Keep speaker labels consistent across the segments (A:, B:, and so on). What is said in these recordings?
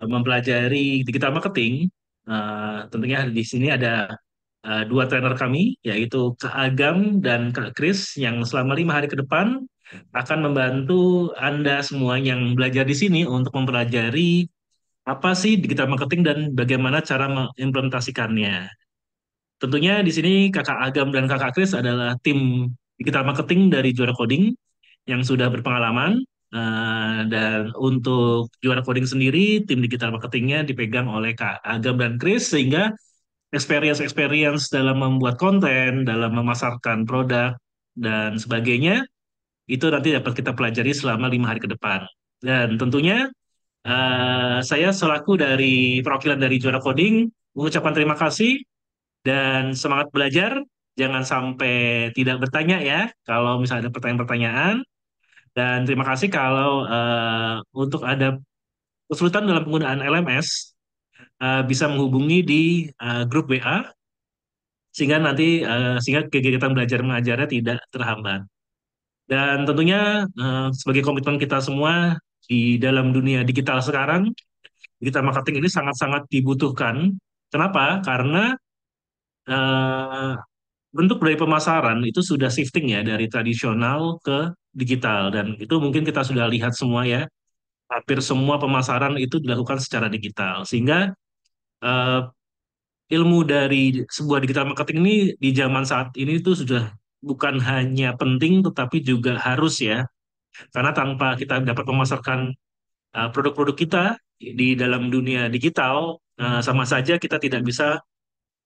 A: mempelajari digital marketing, tentunya di sini ada dua trainer kami, yaitu Kak Agam dan Kak Kris, yang selama 5 hari ke depan akan membantu Anda semua yang belajar di sini untuk mempelajari apa sih digital marketing dan bagaimana cara mengimplementasikannya. Tentunya di sini Kakak Agam dan Kakak Kris adalah tim digital marketing dari Juara Coding yang sudah berpengalaman. Dan untuk Juara Coding sendiri, tim digital marketingnya dipegang oleh Kak Agam dan Kris, sehingga experience-experience dalam membuat konten, dalam memasarkan produk, dan sebagainya, itu nanti dapat kita pelajari selama 5 hari ke depan. Dan tentunya saya selaku dari perwakilan dari Juara Coding mengucapkan terima kasih dan semangat belajar. Jangan sampai tidak bertanya ya kalau misalnya ada pertanyaan-pertanyaan. Dan terima kasih kalau untuk ada kesulitan dalam penggunaan LMS, bisa menghubungi di grup WA sehingga kegiatan belajar mengajarnya tidak terhambat. Dan tentunya sebagai komitmen kita semua di dalam dunia digital sekarang, digital marketing ini sangat-sangat dibutuhkan. Kenapa? Karena eh, bentuk dari pemasaran itu sudah shifting ya dari tradisional ke digital, dan itu mungkin kita sudah lihat semua ya. Hampir semua pemasaran itu dilakukan secara digital, sehingga eh, ilmu dari sebuah digital marketing ini di zaman saat ini itu sudah bukan hanya penting tetapi juga harus ya, karena tanpa kita dapat memasarkan produk-produk kita di dalam dunia digital, sama saja kita tidak bisa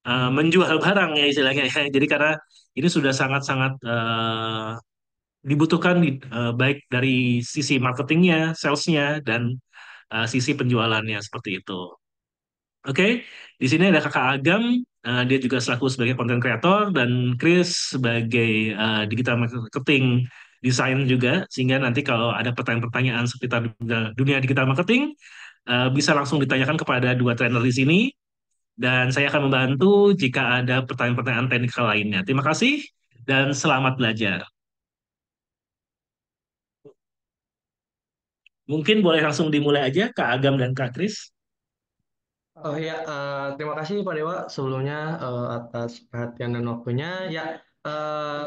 A: menjual barang ya istilahnya ya. Jadi karena ini sudah sangat-sangat dibutuhkan baik dari sisi marketingnya, salesnya, dan sisi penjualannya seperti itu. Oke, di sini ada Kakak Agam, dia juga selaku sebagai content creator, dan Chris sebagai digital marketing design juga, sehingga nanti kalau ada pertanyaan-pertanyaan seputar dunia digital marketing, bisa langsung ditanyakan kepada dua trainer di sini, dan saya akan membantu jika ada pertanyaan-pertanyaan teknikal lainnya. Terima kasih, dan selamat belajar. Mungkin boleh langsung dimulai aja, Kak Agam dan Kak Chris.
B: Oh ya, terima kasih Pak Dewa sebelumnya atas perhatian dan waktunya. Ya, eh,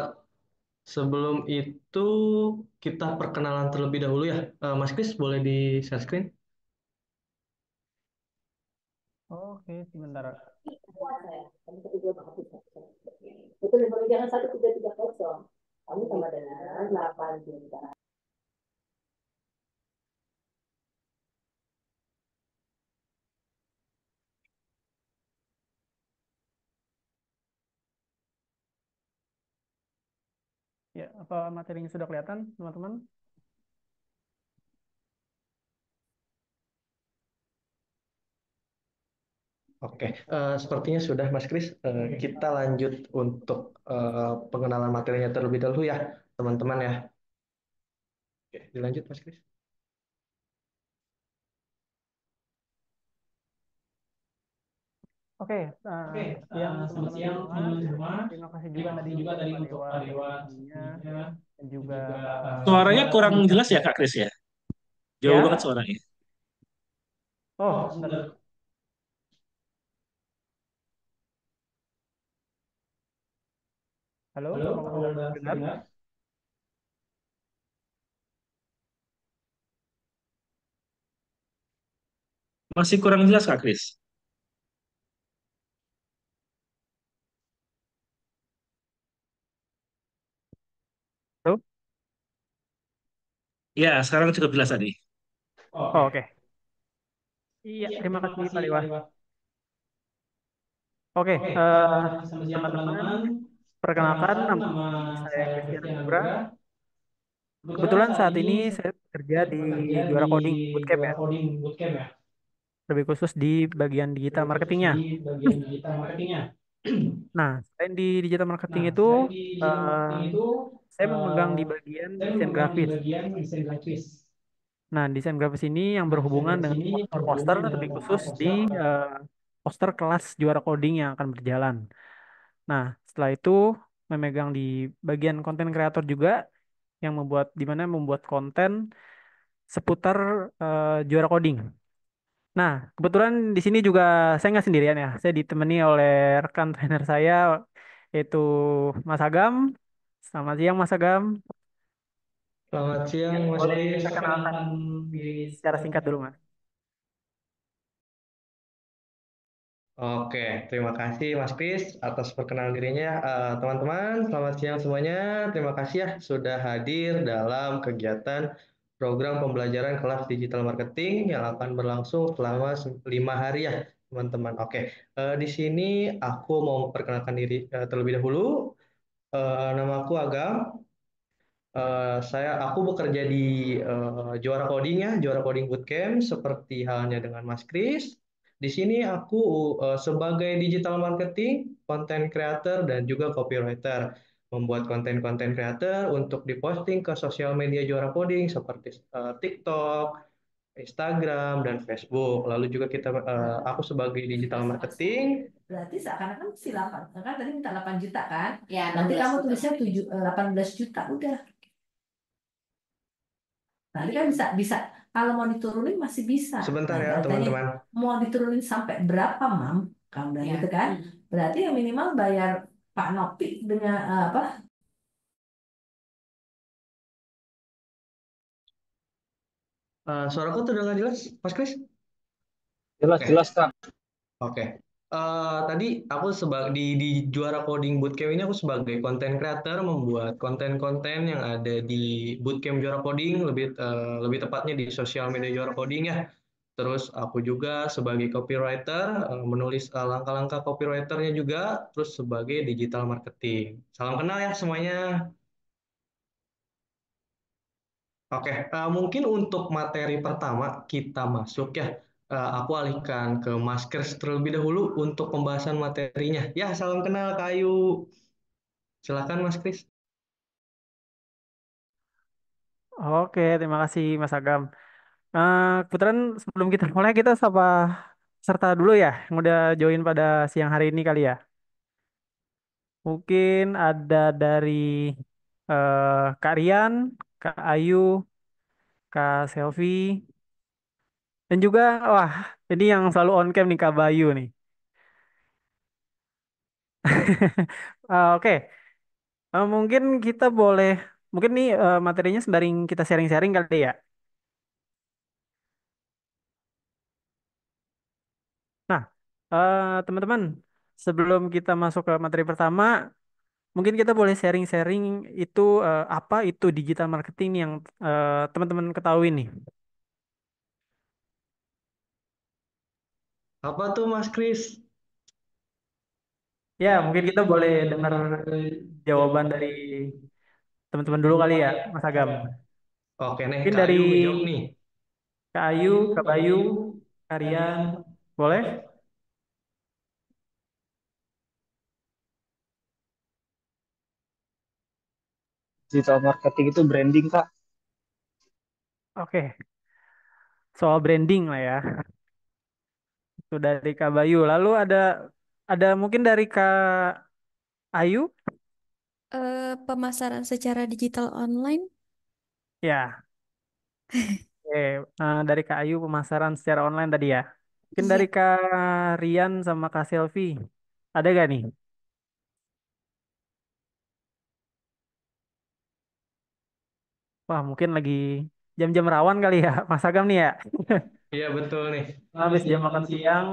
B: sebelum itu kita perkenalan terlebih dahulu ya. Mas Kris boleh di share screen?
C: Oke, sebentar.
D: Puasa ya, kamu ketiga banget bisa. Betul, jangan 1330. Kamu sama dengan 8 juta.
C: Ya, apa materinya sudah kelihatan, teman-teman?
B: Oke, sepertinya sudah Mas Kris. Kita lanjut untuk pengenalan materinya terlebih dahulu ya, teman-teman ya. Oke, dilanjut Mas Kris.
C: Oke, selamat siang
E: Selamat
C: teman-teman
E: siang
C: semua.
E: teman-teman semua.
C: Terima kasih juga
E: Terima
C: tadi
E: kasih juga
C: untuk
E: tadi
C: Pak
E: untuk
C: Dewa
E: Pak
C: atas
E: Dewa
C: waktunya
E: tentunya
C: dan
E: dan
C: juga
E: juga
A: Suaranya kurang jelas ya,
E: penjelasan.
A: Kak Chris ya? Jauh banget
C: ya.
A: suaranya.
C: Oh,
E: Oh,
C: sebentar.
E: sebentar.
C: Halo,
E: Halo,
C: apakah
E: apa
C: sudah
E: udah
C: dengar?
E: dengar?
A: Masih kurang jelas, Kak Chris.
C: Halo?
A: Ya, sekarang cukup jelas tadi.
C: Oh,
E: Oke.
C: oke. Iya,
E: Iya,
C: terima
E: terima
C: kasih
E: kasih
C: Pak Dewa.
E: Pak Dewa.
C: Oke,
E: Oke, selamat siang
C: teman-teman,
E: teman-teman.
C: perkenalkan
E: Perkenalkan
C: nama
E: nama
C: saya
E: saya
C: Christian
E: Christian
C: Anugrah.
E: Anugrah. Kebetulan
C: Kebetulan
E: saat
C: saat
E: ini
C: ini saya bekerja
E: saya
C: di
E: bekerja
C: Juara
E: di
C: Coding Bootcamp
E: Juara
C: ya,
E: Coding Bootcamp ya,
C: lebih khusus di bagian digital
E: lebih khusus
C: marketingnya.
E: di bagian digital marketingnya.
C: Nah, selain di digital marketing
E: Nah,
C: itu,
E: selain di digital
C: eh,
E: marketing itu,
C: saya memegang
E: eh,
C: di bagian
E: saya
C: desain
E: memegang di
C: grafis.
E: bagian desain grafis.
C: Nah, desain grafis ini yang
E: Nah, desain
C: berhubungan
E: grafis
C: dengan
E: ini
C: poster-poster,
E: berhubungan dengan
C: lebih khusus di
E: poster-poster.
C: eh, poster kelas juara coding yang akan berjalan. Nah, setelah itu memegang di bagian konten kreator juga, yang membuat di mana membuat konten seputar juara coding. Nah, kebetulan di sini juga saya nggak sendirian ya. Saya ditemani oleh rekan trainer saya, yaitu Mas Agam. Selamat siang, Mas Agam.
B: Selamat siang, Mas
C: Boleh
B: Kris.
C: perkenalkan diri secara singkat dulu, Mas.
B: Oke, terima kasih Mas Kris atas perkenalan dirinya. Teman-teman, selamat siang semuanya. Terima kasih ya sudah hadir dalam kegiatan program pembelajaran kelas digital marketing yang akan berlangsung selama 5 hari ya, teman-teman. Oke, di sini aku mau memperkenalkan diri terlebih dahulu. Nama aku Agam. Aku bekerja di Juara Coding ya, Juara Coding Bootcamp seperti halnya dengan Mas Kris. Di sini aku sebagai digital marketing, content creator dan juga copywriter, membuat konten-konten creator untuk diposting ke sosial media Juara Coding seperti TikTok, Instagram dan Facebook. Lalu juga aku sebagai digital marketing.
D: Berarti seakan-akan si 8, kan tadi minta 8 juta kan?
F: Ya,
D: Nanti
F: 16
D: kamu
F: juta.
D: tulisnya 18 juta udah. Nanti kan bisa kalau mau diturunin masih bisa.
B: Sebentar
D: Nah,
B: ya
D: katanya
B: teman-teman.
D: mau diturunin sampai berapa, Mam? Kamu bilang
F: Ya.
D: gitu kan? Berarti yang minimal bayar Pak Nopi dengan apa?
B: Suaraku tuh udah nggak jelas, Mas Kris?
G: Jelas,
B: Oke.
G: jelas, Kak.
B: Oke. Tadi aku sebagai di Juara Coding Bootcamp ini aku sebagai content creator membuat konten-konten yang ada di Bootcamp Juara Coding lebih tepatnya di sosial media Juara Coding ya. Terus aku juga sebagai copywriter menulis langkah-langkah copywriternya juga, terus sebagai digital marketing. Salam kenal ya semuanya. Oke, mungkin untuk materi pertama kita masuk ya. Aku alihkan ke Mas Kris terlebih dahulu untuk pembahasan materinya. Ya, salam kenal Kak Ayu. Silakan Mas Kris.
C: Oke, terima kasih, Mas Agam. Kebetulan sebelum kita mulai, kita sapa serta dulu ya, yang udah join pada siang hari ini kali ya. Mungkin ada dari Kak Rian, Kak Ayu, Kak Selvi, dan juga, wah, ini yang selalu on cam nih, Kak Bayu nih. Oke, mungkin kita boleh, mungkin nih materinya sembari kita sharing-sharing kali ya. Nah, teman-teman, sebelum kita masuk ke materi pertama, mungkin kita boleh sharing-sharing itu apa itu digital marketing yang teman-teman ketahui nih.
B: Apa tuh Mas Kris?
C: Ya, mungkin kita boleh dengar jawaban dari teman-teman dulu kali ya, Mas Agam.
B: Oke nih,
C: Mungkin
B: Kak
C: dari
B: Ayu ngejawab nih.
C: Kak Ayu, Kak Bayu, Kak Rian, boleh?
G: Digital marketing itu branding, Kak.
C: Oke, soal branding lah ya. Itu dari Kak Bayu. Lalu ada mungkin dari Kak Ayu.
F: Pemasaran secara digital online.
C: Ya, oke. Dari Kak Ayu pemasaran secara online tadi ya. Mungkin
F: Iya.
C: dari Kak Rian sama Kak Selvi. Ada gak nih? Wah, mungkin lagi jam-jam rawan kali ya, Mas Agam nih ya.
B: Iya betul nih.
C: Habis jam makan siang,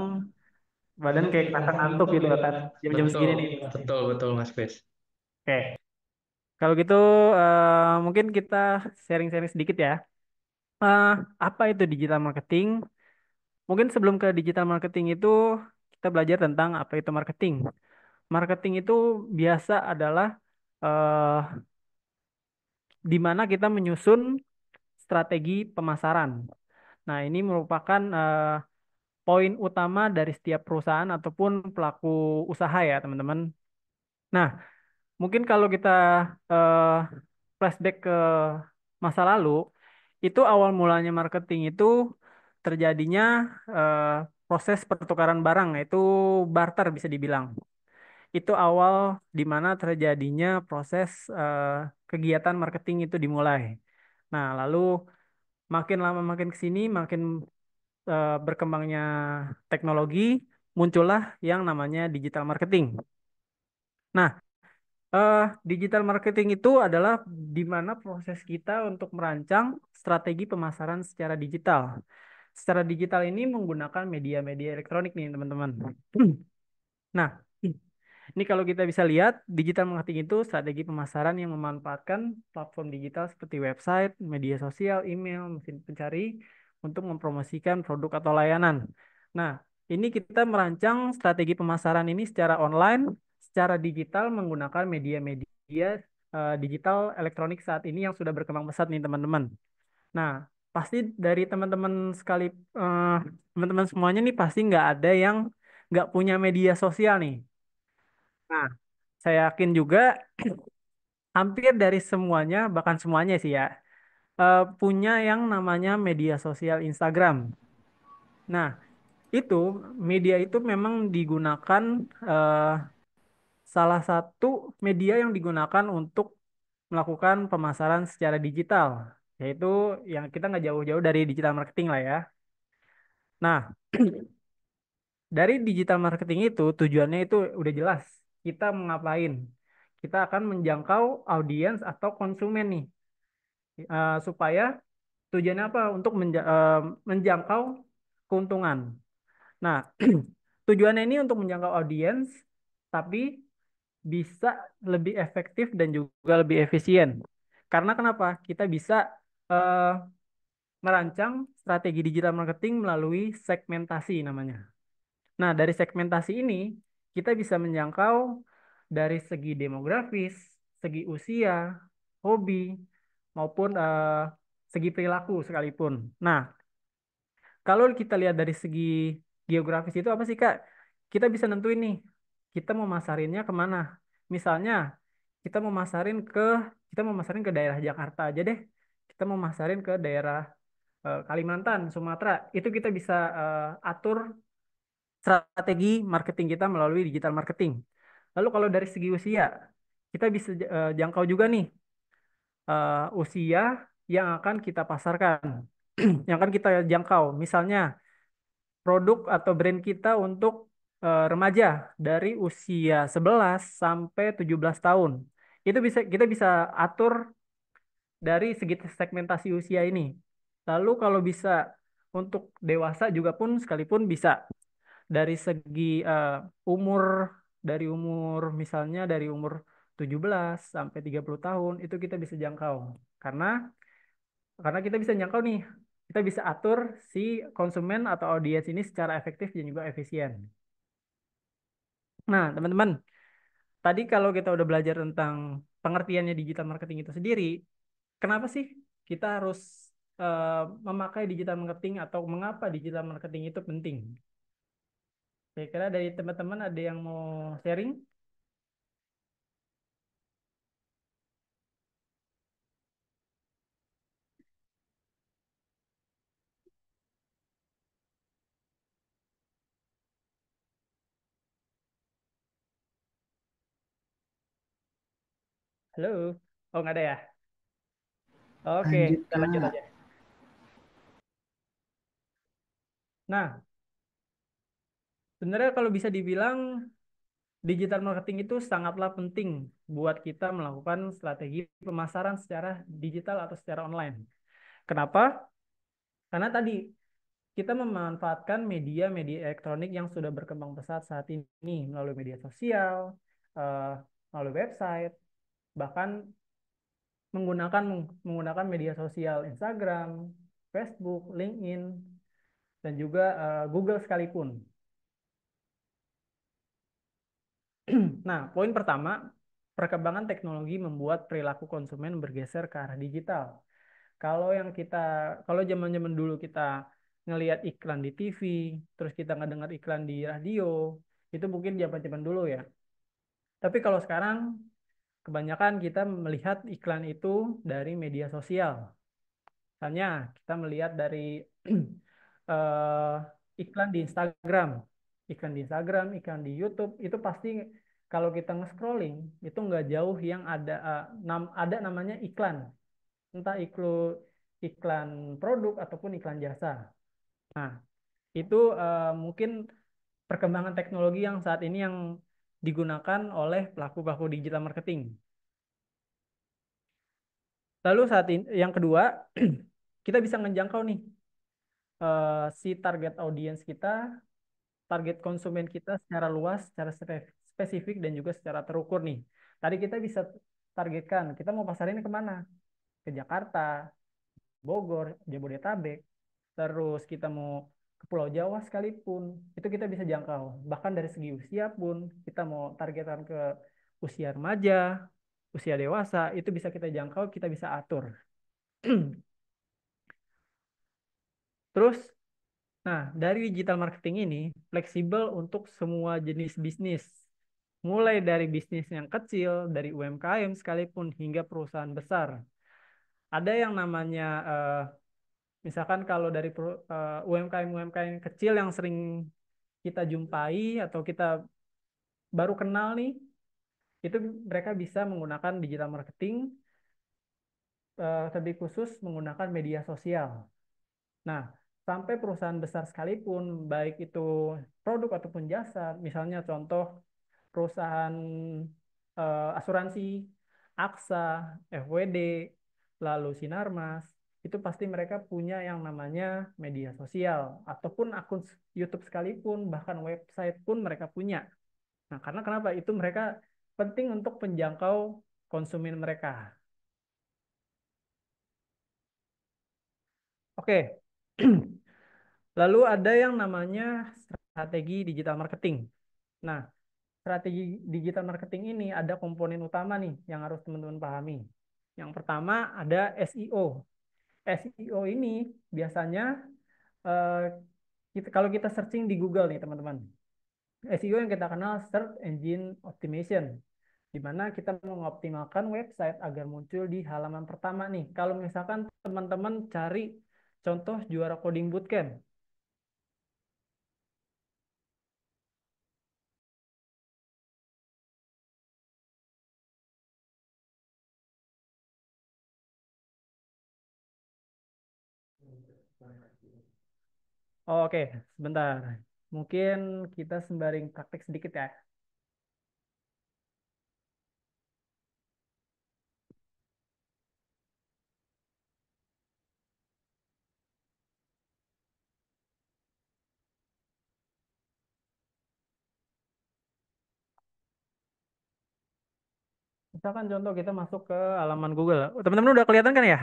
C: badan kayak kerasa ngantuk gitu kan. Jam-jam
B: Betul,
C: segini nih.
B: betul, betul Mas Kris.
C: Oke, kalau gitu mungkin kita sharing-sharing sedikit ya. Eh, apa itu digital marketing? Mungkin sebelum ke digital marketing itu kita belajar tentang apa itu marketing. Marketing itu biasa adalah eh, di mana kita menyusun strategi pemasaran. Nah, ini merupakan poin utama dari setiap perusahaan ataupun pelaku usaha ya, teman-teman. Nah, mungkin kalau kita eh, flashback ke masa lalu, itu awal mulanya marketing itu terjadinya eh, proses pertukaran barang, yaitu barter bisa dibilang. Itu awal di mana terjadinya proses kegiatan marketing itu dimulai. Nah, lalu makin lama makin ke sini, makin berkembangnya teknologi, muncullah yang namanya digital marketing. Nah, eh, digital marketing itu adalah di mana proses kita untuk merancang strategi pemasaran secara digital. Secara digital ini menggunakan media-media elektronik nih, teman-teman. Nah, ini kalau kita bisa lihat, digital marketing itu strategi pemasaran yang memanfaatkan platform digital seperti website, media sosial, email, mesin pencari untuk mempromosikan produk atau layanan. Nah, ini kita merancang strategi pemasaran ini secara online, secara digital menggunakan media-media digital elektronik saat ini yang sudah berkembang pesat nih, teman-teman. Nah, pasti dari teman-teman sekali, eh, teman-teman semuanya nih pasti nggak ada yang nggak punya media sosial nih. Nah, saya yakin juga hampir dari semuanya, bahkan semuanya sih ya, punya yang namanya media sosial Instagram. Nah, itu media itu memang digunakan eh, salah satu media yang digunakan untuk melakukan pemasaran secara digital, yaitu yang kita nggak jauh-jauh dari digital marketing lah ya. Nah, dari digital marketing itu tujuannya itu udah jelas. Kita mau ngapain? Kita akan menjangkau audiens atau konsumen nih. Supaya tujuannya apa? Untuk menjangkau keuntungan. Nah, tujuannya ini untuk menjangkau audiens, tapi bisa lebih efektif dan juga lebih efisien. Karena kenapa? Kita bisa eh, merancang strategi digital marketing melalui segmentasi namanya. Nah, dari segmentasi ini kita bisa menjangkau dari segi demografis, segi usia, hobi, maupun segi perilaku sekalipun. Nah, kalau kita lihat dari segi geografis itu apa sih, Kak? Kita bisa nentuin nih, kita mau masarinnya kemana. Misalnya, kita mau masarin ke kita mau masarin ke daerah Jakarta aja deh. Kita mau masarin ke daerah Kalimantan, Sumatera. Itu kita bisa atur strategi marketing kita melalui digital marketing. Lalu kalau dari segi usia, kita bisa jangkau juga nih usia yang akan kita pasarkan, yang akan kita jangkau. Misalnya produk atau brand kita untuk remaja dari usia 11 sampai 17 tahun. Itu bisa kita bisa atur dari segi segmentasi usia ini. Lalu kalau bisa untuk dewasa juga pun sekalipun bisa dari segi umur misalnya dari umur 17 sampai 30 tahun itu kita bisa jangkau. Karena kita bisa jangkau nih, kita bisa atur si konsumen atau audiens ini secara efektif dan juga efisien. Nah, teman-teman, tadi kalau kita udah belajar tentang pengertiannya digital marketing itu sendiri, kenapa sih kita harus eh, memakai digital marketing atau mengapa digital marketing itu penting? Kira-kira dari teman-teman ada yang mau sharing? Halo? Oh, nggak ada ya? Oke,
G: Lanjut,
C: kita lanjut
G: Kak.
C: aja. Nah, sebenarnya kalau bisa dibilang digital marketing itu sangatlah penting buat kita melakukan strategi pemasaran secara digital atau secara online. Kenapa? Karena tadi kita memanfaatkan media-media elektronik yang sudah berkembang pesat saat ini melalui media sosial, eh, melalui website, bahkan menggunakan menggunakan media sosial Instagram, Facebook, LinkedIn, dan juga Google sekalipun. Nah, poin pertama, perkembangan teknologi membuat perilaku konsumen bergeser ke arah digital. Kalau yang kita, kalau zaman-zaman dulu kita ngelihat iklan di TV, terus kita ngedengar iklan di radio, itu mungkin zaman-zaman dulu ya. Tapi kalau sekarang, kebanyakan kita melihat iklan itu dari media sosial. Misalnya, kita melihat dari eh, iklan di Instagram, iklan di YouTube, itu pasti kalau kita nge-scrolling itu nggak jauh yang ada ada namanya iklan, entah iklan produk ataupun iklan jasa. Nah, itu mungkin perkembangan teknologi yang saat ini yang digunakan oleh pelaku-pelaku digital marketing. Lalu saat ini yang kedua, kita bisa menjangkau nih si target audiens kita, target konsumen kita secara luas, secara spesifik dan juga secara terukur nih. Tadi kita bisa targetkan, kita mau pasarinnya kemana? Ke Jakarta, Bogor, Jabodetabek, terus kita mau ke Pulau Jawa sekalipun, itu kita bisa jangkau. Bahkan dari segi usia pun, kita mau targetan ke usia remaja, usia dewasa, itu bisa kita jangkau, kita bisa atur. Terus, nah, dari digital marketing ini fleksibel untuk semua jenis bisnis. Mulai dari bisnis yang kecil, dari UMKM sekalipun hingga perusahaan besar. Ada yang namanya misalkan kalau dari UMKM-UMKM kecil yang sering kita jumpai atau kita baru kenal nih, itu mereka bisa menggunakan digital marketing, lebih khusus menggunakan media sosial. Nah, sampai perusahaan besar sekalipun, baik itu produk ataupun jasa, misalnya contoh perusahaan asuransi, AXA, FWD, lalu Sinarmas, itu pasti mereka punya yang namanya media sosial, ataupun akun YouTube sekalipun, bahkan website pun mereka punya. Nah, karena kenapa? Itu mereka penting untuk menjangkau konsumen mereka. Oke. Lalu ada yang namanya strategi digital marketing. Nah, strategi digital marketing ini ada komponen utama nih yang harus teman-teman pahami. Yang pertama ada SEO. SEO ini biasanya eh, kalau kita searching di Google nih teman-teman. SEO yang kita kenal Search Engine Optimization, di mana kita mengoptimalkan website agar muncul di halaman pertama nih. Kalau misalkan teman-teman cari contoh juara coding bootcamp. Oke, sebentar. Mungkin kita sembaring praktek sedikit ya. Misalkan contoh kita masuk ke halaman Google. Oh, teman-teman udah kelihatan kan ya?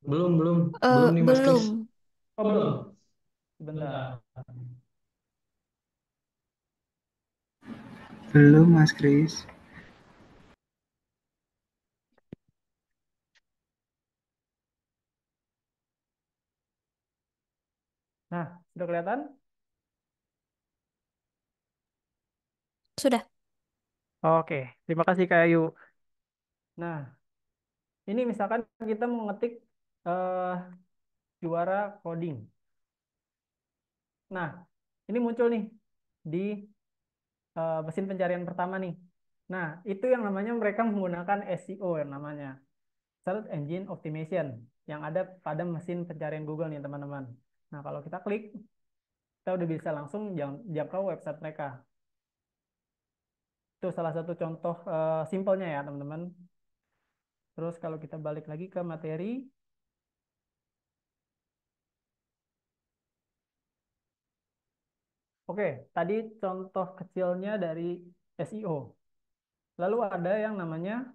B: Belum, belum. Belum nih Mas Kris.
F: Belum.
C: Oh, belum. Sebentar.
G: Belum, Mas Kris.
C: Nah, sudah kelihatan?
F: Sudah.
C: Oke, terima kasih Kak Ayu. Nah, ini misalkan kita mau ngetik eh, juara coding. Nah, ini muncul nih di mesin pencarian pertama nih. Nah, itu yang namanya mereka menggunakan SEO yang namanya Search Engine Optimization yang ada pada mesin pencarian Google nih teman-teman. Nah, kalau kita klik, kita udah bisa langsung jangkau website mereka. Itu salah satu contoh simpelnya ya teman-teman. Terus kalau kita balik lagi ke materi, oke, tadi contoh kecilnya dari SEO. Lalu ada yang namanya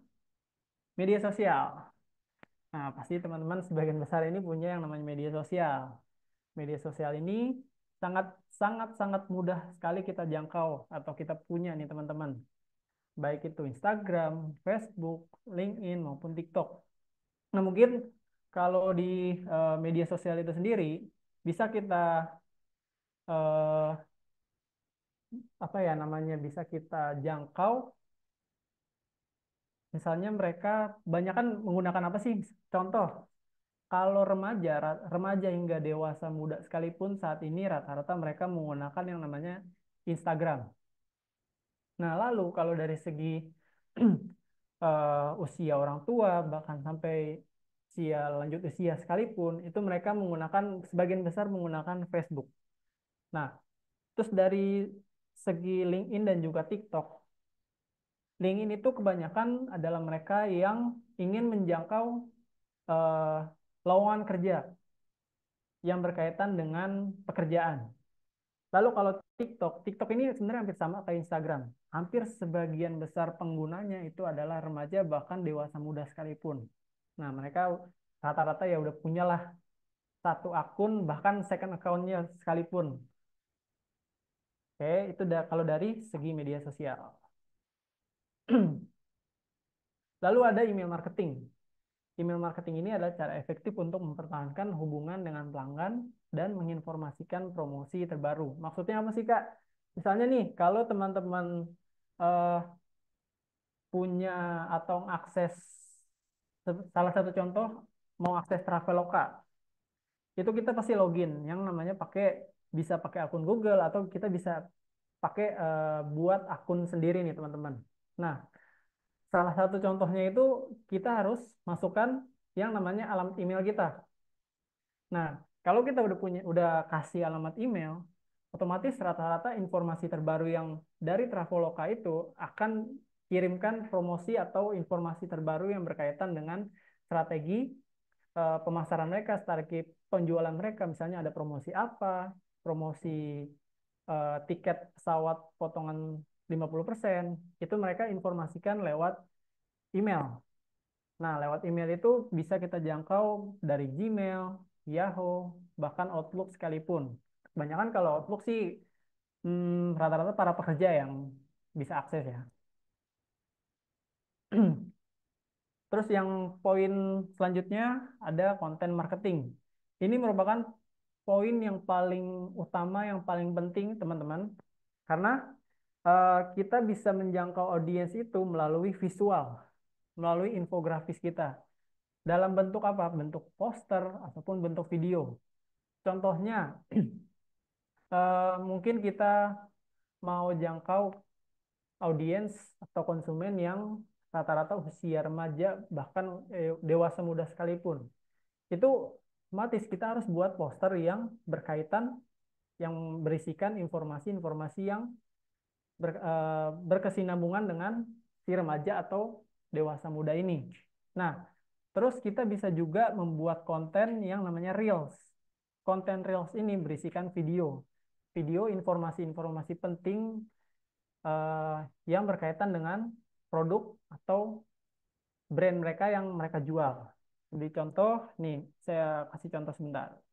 C: media sosial. Nah, pasti teman-teman sebagian besar ini punya yang namanya media sosial. Media sosial ini sangat sangat sangat mudah sekali kita jangkau atau kita punya nih teman-teman. Baik itu Instagram, Facebook, LinkedIn maupun TikTok. Nah, mungkin kalau di media sosial itu sendiri bisa kita eh, apa ya namanya bisa kita jangkau. Misalnya mereka banyak kan menggunakan apa sih? Contoh, kalau remaja, remaja hingga dewasa muda sekalipun saat ini rata-rata mereka menggunakan yang namanya Instagram. Nah, lalu kalau dari segi usia orang tua, bahkan sampai usia lanjut usia sekalipun, itu mereka menggunakan sebagian besar menggunakan Facebook. Nah, terus dari segi LinkedIn dan juga TikTok, LinkedIn itu kebanyakan adalah mereka yang ingin menjangkau eh, lowongan kerja yang berkaitan dengan pekerjaan. Lalu kalau TikTok, TikTok ini sebenarnya hampir sama kayak Instagram. Hampir sebagian besar penggunanya itu adalah remaja bahkan dewasa muda sekalipun. Nah, mereka rata-rata ya udah punyalah satu akun bahkan second account-nya sekalipun. Oke, itu kalau dari segi media sosial. Lalu ada email marketing. Email marketing ini adalah cara efektif untuk mempertahankan hubungan dengan pelanggan dan menginformasikan promosi terbaru. Maksudnya apa sih, Kak? Misalnya nih, kalau teman-teman eh, punya atau akses salah satu contoh mau akses Traveloka, itu kita pasti login yang namanya bisa pakai akun Google atau kita bisa pakai buat akun sendiri nih, teman-teman. Nah, salah satu contohnya itu kita harus masukkan yang namanya alamat email kita. Nah, kalau kita udah kasih alamat email, otomatis rata-rata informasi terbaru yang dari Traveloka itu akan kirimkan promosi atau informasi terbaru yang berkaitan dengan strategi pemasaran mereka, strategi penjualan mereka. Misalnya ada promosi apa, promosi tiket pesawat potongan 50%, itu mereka informasikan lewat email. Nah, lewat email itu bisa kita jangkau dari Gmail, Yahoo, bahkan Outlook sekalipun. Kebanyakan kalau Outlook sih rata-rata para pekerja yang bisa akses ya. Terus yang poin selanjutnya ada konten marketing. Ini merupakan poin yang paling utama, yang paling penting teman-teman. Karena kita bisa menjangkau audiens itu melalui visual, melalui infografis kita. Dalam bentuk apa? Bentuk poster ataupun bentuk video. Contohnya, mungkin kita mau jangkau audiens atau konsumen yang rata-rata usia remaja bahkan dewasa muda sekalipun. Itu otomatis kita harus buat poster yang berkaitan, yang berisikan informasi-informasi yang berkesinambungan dengan si remaja atau dewasa muda ini. Nah, terus kita bisa juga membuat konten yang namanya Reels. Konten Reels ini berisikan video. Video informasi-informasi penting eh, yang berkaitan dengan produk atau brand mereka yang mereka jual. Di contoh, nih saya kasih contoh sebentar.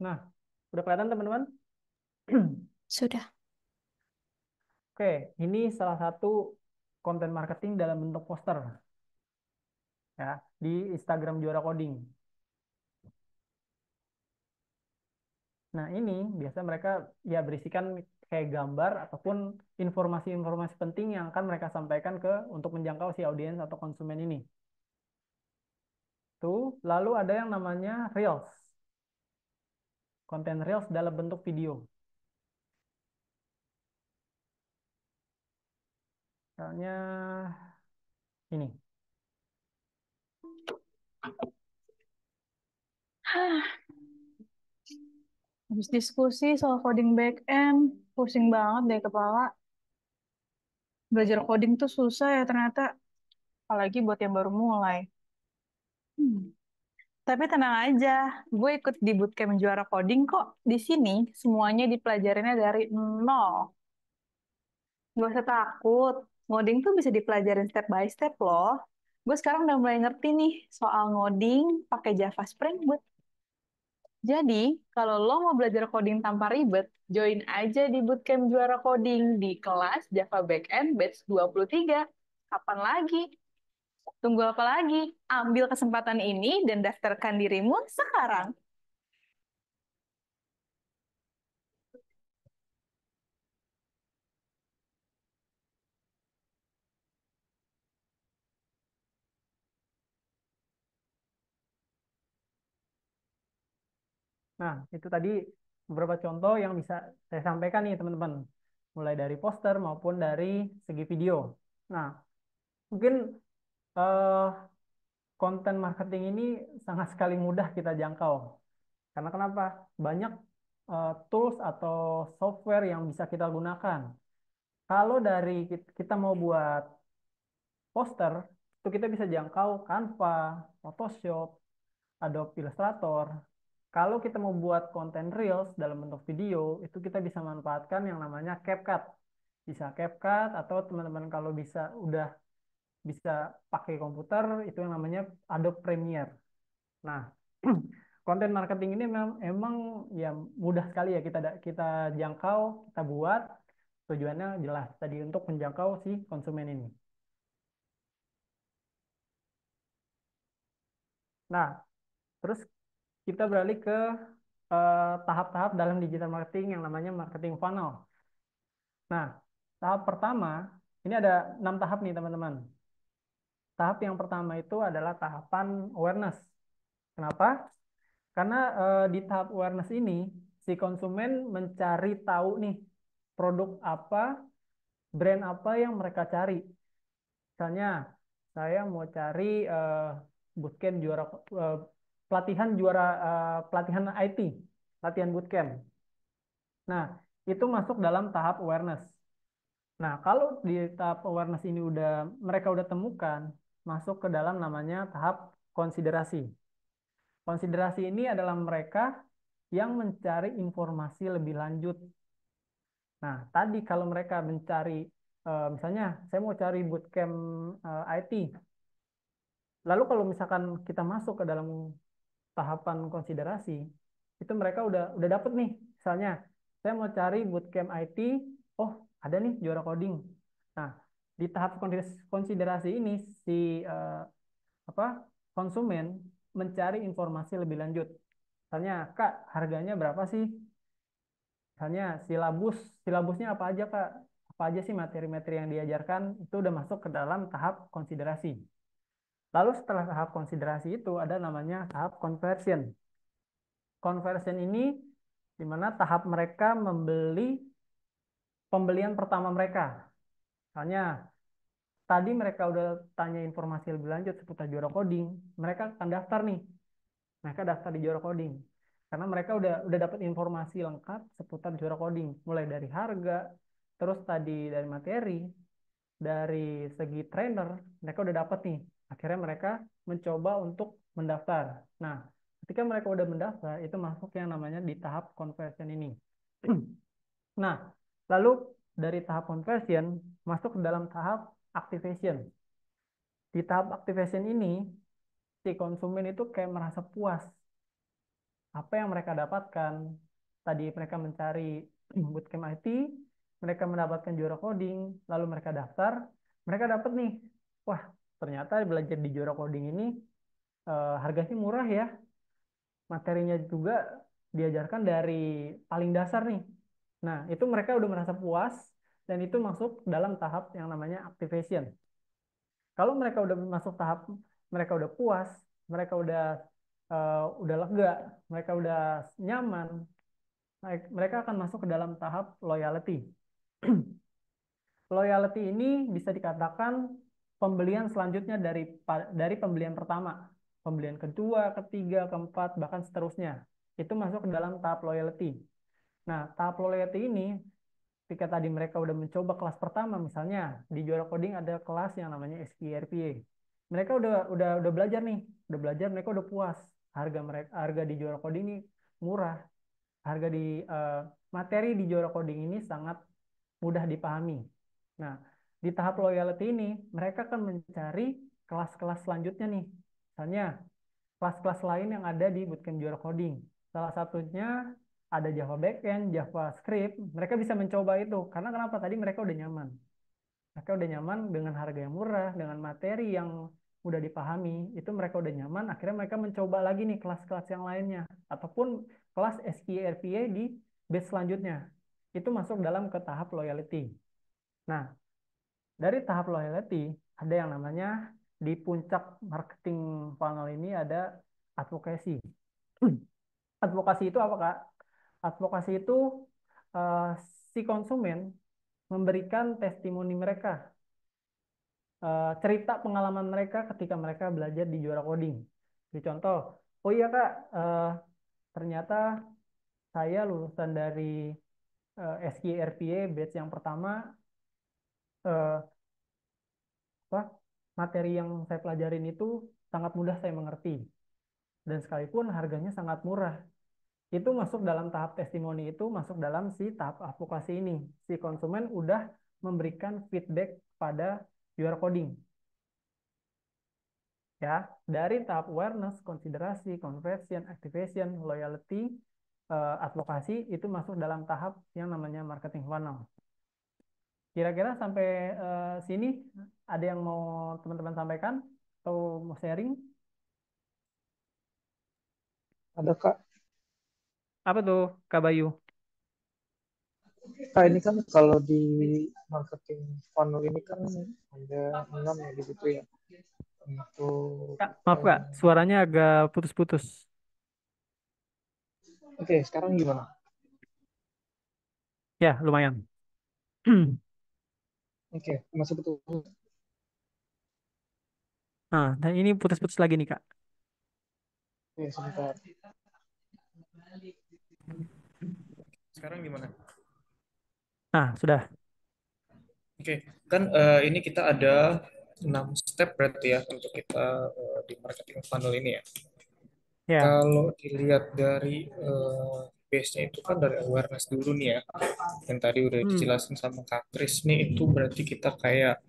C: Nah, udah kelihatan teman-teman?
F: Sudah.
C: Oke, ini salah satu konten marketing dalam bentuk poster ya di Instagram Juara Coding. Nah, ini biasa mereka ya berisikan kayak gambar ataupun informasi-informasi penting yang akan mereka sampaikan untuk menjangkau si audiens atau konsumen ini. Tuh, lalu ada yang namanya Reels. Konten Reels dalam bentuk video. Misalnya ini.
H: Habis diskusi soal coding back-end, pusing banget deh kepala. Belajar coding tuh susah ya ternyata, apalagi buat yang baru mulai. Hmm. Tapi tenang aja, gue ikut di bootcamp juara coding kok. Di sini semuanya dipelajarinnya dari nol. Gak usah takut, coding tuh bisa dipelajarin step by step loh. Gue sekarang udah mulai ngerti nih soal ngoding pakai Java Spring Boot. Jadi, kalau lo mau belajar coding tanpa ribet, join aja di Bootcamp Juara Coding di kelas Java Backend Batch 23. Kapan lagi? Tunggu apa lagi? Ambil kesempatan ini dan daftarkan dirimu sekarang.
C: Nah, itu tadi beberapa contoh yang bisa saya sampaikan nih teman-teman. Mulai dari poster maupun dari segi video. Nah, mungkin eh, konten marketing ini sangat sekali mudah kita jangkau. Karena kenapa? Banyak tools atau software yang bisa kita gunakan. Kalau dari kita mau buat poster, itu kita bisa jangkau Canva, Photoshop, Adobe Illustrator. Kalau kita mau buat konten Reels dalam bentuk video, itu kita bisa manfaatkan yang namanya CapCut. Bisa CapCut atau teman-teman kalau udah bisa pakai komputer, itu yang namanya Adobe Premiere. Nah, konten marketing ini emang ya mudah sekali ya kita jangkau, kita buat. Tujuannya jelas tadi untuk menjangkau si konsumen ini. Nah, terus kita beralih ke tahap-tahap dalam digital marketing yang namanya marketing funnel. Nah, tahap pertama, ini ada 6 tahap nih teman-teman. Tahap yang pertama itu adalah tahapan awareness. Kenapa? Karena di tahap awareness ini, si konsumen mencari tahu nih produk apa, brand apa yang mereka cari. Misalnya, saya mau cari bootcamp juara eh, pelatihan juara pelatihan IT, latihan bootcamp. Nah, itu masuk dalam tahap awareness. Nah, kalau di tahap awareness ini mereka udah temukan, masuk ke dalam namanya tahap konsiderasi. Konsiderasi ini adalah mereka yang mencari informasi lebih lanjut. Nah, tadi kalau mereka mencari, misalnya saya mau cari bootcamp IT, lalu kalau misalkan kita masuk ke dalam tahapan konsiderasi, itu mereka udah dapet nih, misalnya saya mau cari bootcamp IT, oh ada nih juara coding. Nah, di tahap konsiderasi ini si eh, apa konsumen mencari informasi lebih lanjut. Misalnya, Kak, harganya berapa sih? Misalnya silabusnya apa aja, Kak? Apa aja sih materi-materi yang diajarkan? Itu udah masuk ke dalam tahap konsiderasi. Lalu setelah tahap konsiderasi itu ada namanya tahap conversion. Conversion ini di mana tahap mereka pembelian pertama mereka. Misalnya, tadi mereka udah tanya informasi lebih lanjut seputar juara coding, mereka akan daftar nih. Mereka daftar di juara coding. Karena mereka udah dapat informasi lengkap seputar juara coding, mulai dari harga, terus tadi dari materi, dari segi trainer, mereka udah dapat nih. Akhirnya mereka mencoba untuk mendaftar. Nah, ketika mereka udah mendaftar, itu masuk yang namanya di tahap conversion ini. Nah, lalu dari tahap conversion masuk ke dalam tahap activation. Di tahap activation ini, si konsumen itu kayak merasa puas apa yang mereka dapatkan. Tadi mereka mencari bootcamp IT, mereka mendapatkan juara coding, lalu mereka daftar, mereka dapat nih, wah ternyata belajar di juara coding ini harganya murah ya, materinya juga diajarkan dari paling dasar nih. Nah, itu mereka udah merasa puas dan itu masuk dalam tahap yang namanya activation. Kalau mereka udah masuk tahap mereka udah puas, mereka udah lega, mereka udah nyaman, mereka akan masuk ke dalam tahap loyalty. Loyalty ini bisa dikatakan pembelian selanjutnya dari pembelian pertama, pembelian kedua, ketiga, keempat, bahkan seterusnya. Itu masuk ke dalam tahap loyalty. Nah, tahap loyalty ini ketika tadi mereka udah mencoba kelas pertama, misalnya di juara coding ada kelas yang namanya SPRPA. Mereka udah belajar nih, udah belajar, mereka udah puas. Harga di juara coding ini murah. Harga di materi di juara coding ini sangat mudah dipahami. Nah, di tahap loyalty ini mereka akan mencari kelas-kelas selanjutnya nih. Misalnya kelas-kelas lain yang ada di Bootcamp Juara Coding. Salah satunya ada Java Backend, JavaScript. Mereka bisa mencoba itu. Karena kenapa? Tadi mereka udah nyaman. Mereka udah nyaman dengan harga yang murah, dengan materi yang udah dipahami. Itu mereka udah nyaman. Akhirnya mereka mencoba lagi nih kelas-kelas yang lainnya. Ataupun kelas SKRPA di batch selanjutnya. Itu masuk dalam ke tahap loyalty. Nah, dari tahap loyalty, ada yang namanya di puncak marketing funnel ini ada advokasi. Advokasi itu apa, Kak? Advokasi itu eh, si konsumen memberikan testimoni mereka, cerita pengalaman mereka ketika mereka belajar di Juara Coding. Di contoh, oh iya Kak, ternyata saya lulusan dari SKRPA batch yang pertama, eh, apa, materi yang saya pelajarin itu sangat mudah saya mengerti. Dan sekalipun harganya sangat murah. Itu masuk dalam tahap testimoni, itu masuk dalam si tahap advokasi ini. Si konsumen udah memberikan feedback pada Juara Coding. Ya, dari tahap awareness, konsiderasi, conversion, activation, loyalty, advokasi itu masuk dalam tahap yang namanya marketing funnel. Kira-kira sampai sini ada yang mau teman-teman sampaikan atau mau sharing?
G: Ada Kak.
C: Apa tuh, Kak Bayu?
G: Kak, ini kan kalau di marketing funnel ini kan ada 6 ya di situ ya. Untuk
C: Kak, maaf Kak, suaranya agak putus-putus.
G: Oke, sekarang gimana?
C: Ya, lumayan.
G: Oke, masih betul.
C: Nah, dan ini putus-putus lagi nih Kak.
G: Oke, sebentar.
I: Sekarang gimana?
C: Nah, sudah.
I: Oke, kan ini kita ada 6 step berarti ya untuk kita di marketing funnel ini ya.
C: Ya.
I: Kalau dilihat dari base-nya itu kan dari awareness dulu nih ya. Yang tadi udah dijelasin sama Kak Kris nih, itu berarti kita kayak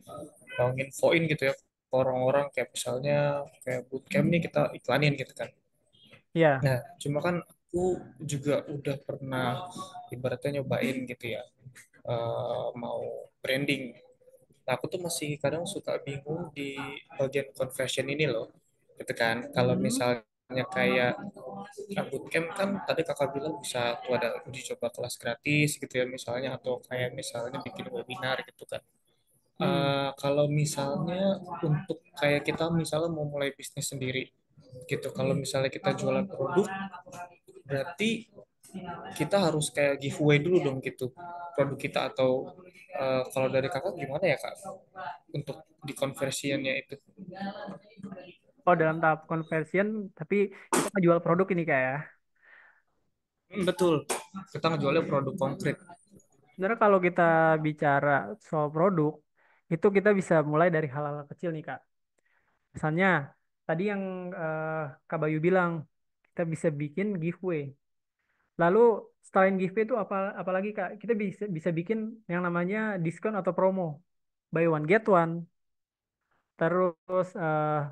I: mau infoin gitu ya ke orang-orang, kayak misalnya kayak bootcamp nih kita iklanin gitu kan.
C: Ya.
I: Nah, cuma kan aku juga udah pernah ibaratnya nyobain gitu ya, mau branding. Nah, aku tuh masih kadang suka bingung di bagian conversion ini loh. Gitu kan. Kalau misalnya kayak bootcamp kan tadi kakak bilang bisa tuh ada uji coba kelas gratis gitu ya misalnya, atau kayak misalnya bikin webinar gitu kan. Kalau misalnya untuk kayak kita misalnya mau mulai bisnis sendiri gitu, kalau misalnya kita jualan produk, berarti kita harus kayak giveaway dulu dong gitu produk kita, atau kalau dari kakak gimana ya kak untuk di conversionnya itu?
C: Oh, dalam tahap conversion, tapi kita ngejual produk ini Kak ya.
I: Betul, kita ngejualnya produk konkret.
C: Sebenarnya kalau kita bicara soal produk, itu kita bisa mulai dari hal-hal kecil nih Kak. Misalnya, tadi yang Kak Bayu bilang, kita bisa bikin giveaway. Lalu, selain giveaway itu apalagi Kak? Kita bisa bisa bikin yang namanya diskon atau promo. Buy one get one. Terus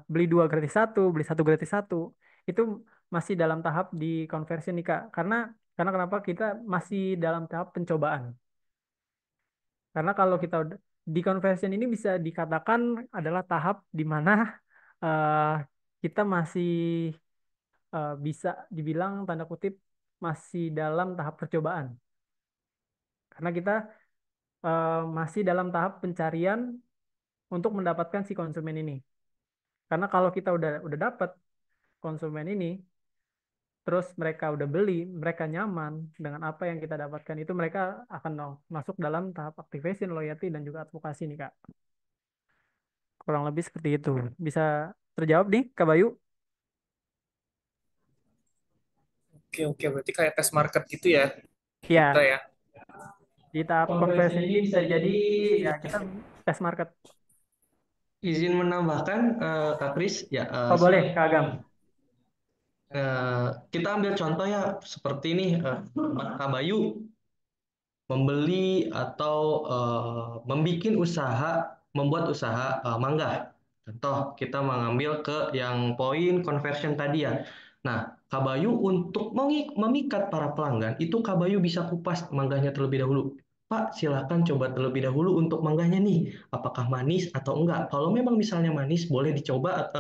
C: beli dua gratis satu, beli satu gratis satu. Itu masih dalam tahap di conversion nih Kak. Karena kenapa kita masih dalam tahap pencobaan. Karena kalau kita di conversion ini bisa dikatakan adalah tahap di mana eh, kita masih bisa dibilang tanda kutip masih dalam tahap percobaan. Karena kita masih dalam tahap pencarian untuk mendapatkan si konsumen ini. Karena kalau kita udah dapat konsumen ini, terus mereka udah beli, mereka nyaman dengan apa yang kita dapatkan, itu mereka akan masuk dalam tahap activation, loyalty, dan juga advokasi nih Kak. Kurang lebih seperti itu. Bisa terjawab nih Kak Bayu?
I: Oke, oke, berarti kayak tes market gitu ya kita
C: Ya,
I: ya.
C: di tahap
E: Conversion
C: conversion
E: ini
C: ini
E: bisa
C: bisa jadi
E: jadi
C: ya kita tes market.
B: Izin menambahkan Kak Kris, ya
C: Oh boleh
E: boleh
C: Kak Agam.
B: kita ambil contoh ya seperti ini, Kak Bayu membeli atau membuat usaha mangga. Contoh, kita mengambil ke yang poin conversion tadi ya. Nah, Kabayu untuk memikat para pelanggan, itu Kabayu bisa kupas manggahnya terlebih dahulu. Pak, silakan coba terlebih dahulu untuk manggahnya nih. Apakah manis atau enggak? Kalau memang misalnya manis, boleh dicoba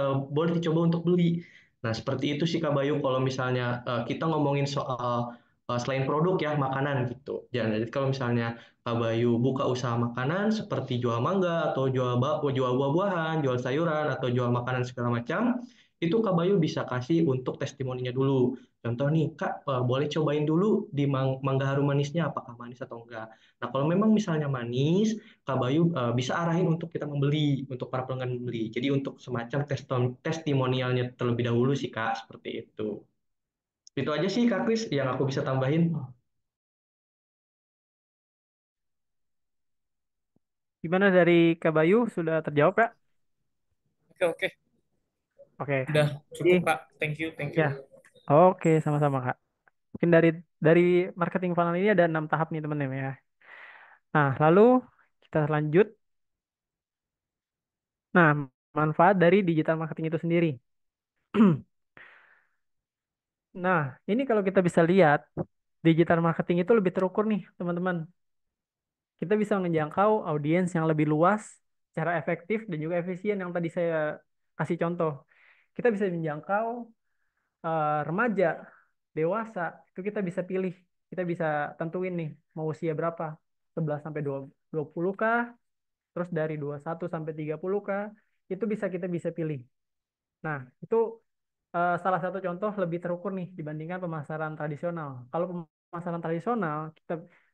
B: untuk beli. Nah, seperti itu sih Kabayu kalau misalnya kita ngomongin soal selain produk ya, makanan gitu. Jadi kalau misalnya Kak Bayu buka usaha makanan seperti jual mangga atau jual buah-buahan, jual sayuran atau jual makanan segala macam, itu Kak Bayu bisa kasih untuk testimoninya dulu. Contoh nih, Kak, boleh cobain dulu di mangga harum manisnya apakah manis atau enggak. Nah, kalau memang misalnya manis, Kak Bayu bisa arahin untuk kita membeli, untuk para pelanggan membeli. Jadi untuk semacam testimonialnya terlebih dahulu sih, Kak, seperti itu. Itu aja sih, Kak Kris, yang aku bisa tambahin.
C: Gimana dari Kak Bayu? Sudah terjawab, Kak?
I: Oke, oke.
C: Oke.
I: Udah
C: Jadi,
I: cukup, Kak. Thank you, thank you.
C: ya. Oke, sama-sama, Kak. Mungkin dari marketing funnel ini ada 6 tahap nih, teman-teman ya. Nah, lalu kita lanjut. Nah, manfaat dari digital marketing itu sendiri. Nah, ini kalau kita bisa lihat, digital marketing itu lebih terukur nih, teman-teman. Kita bisa menjangkau audiens yang lebih luas, secara efektif dan juga efisien yang tadi saya kasih contoh. Kita bisa menjangkau remaja, dewasa, itu kita bisa pilih. Kita bisa tentuin nih, mau usia berapa. 11 sampai 20 kah, terus dari 21 sampai 30 kah, itu kita bisa pilih. Nah, itu salah satu contoh lebih terukur nih dibandingkan pemasaran tradisional. Kalau pemasaran tradisional,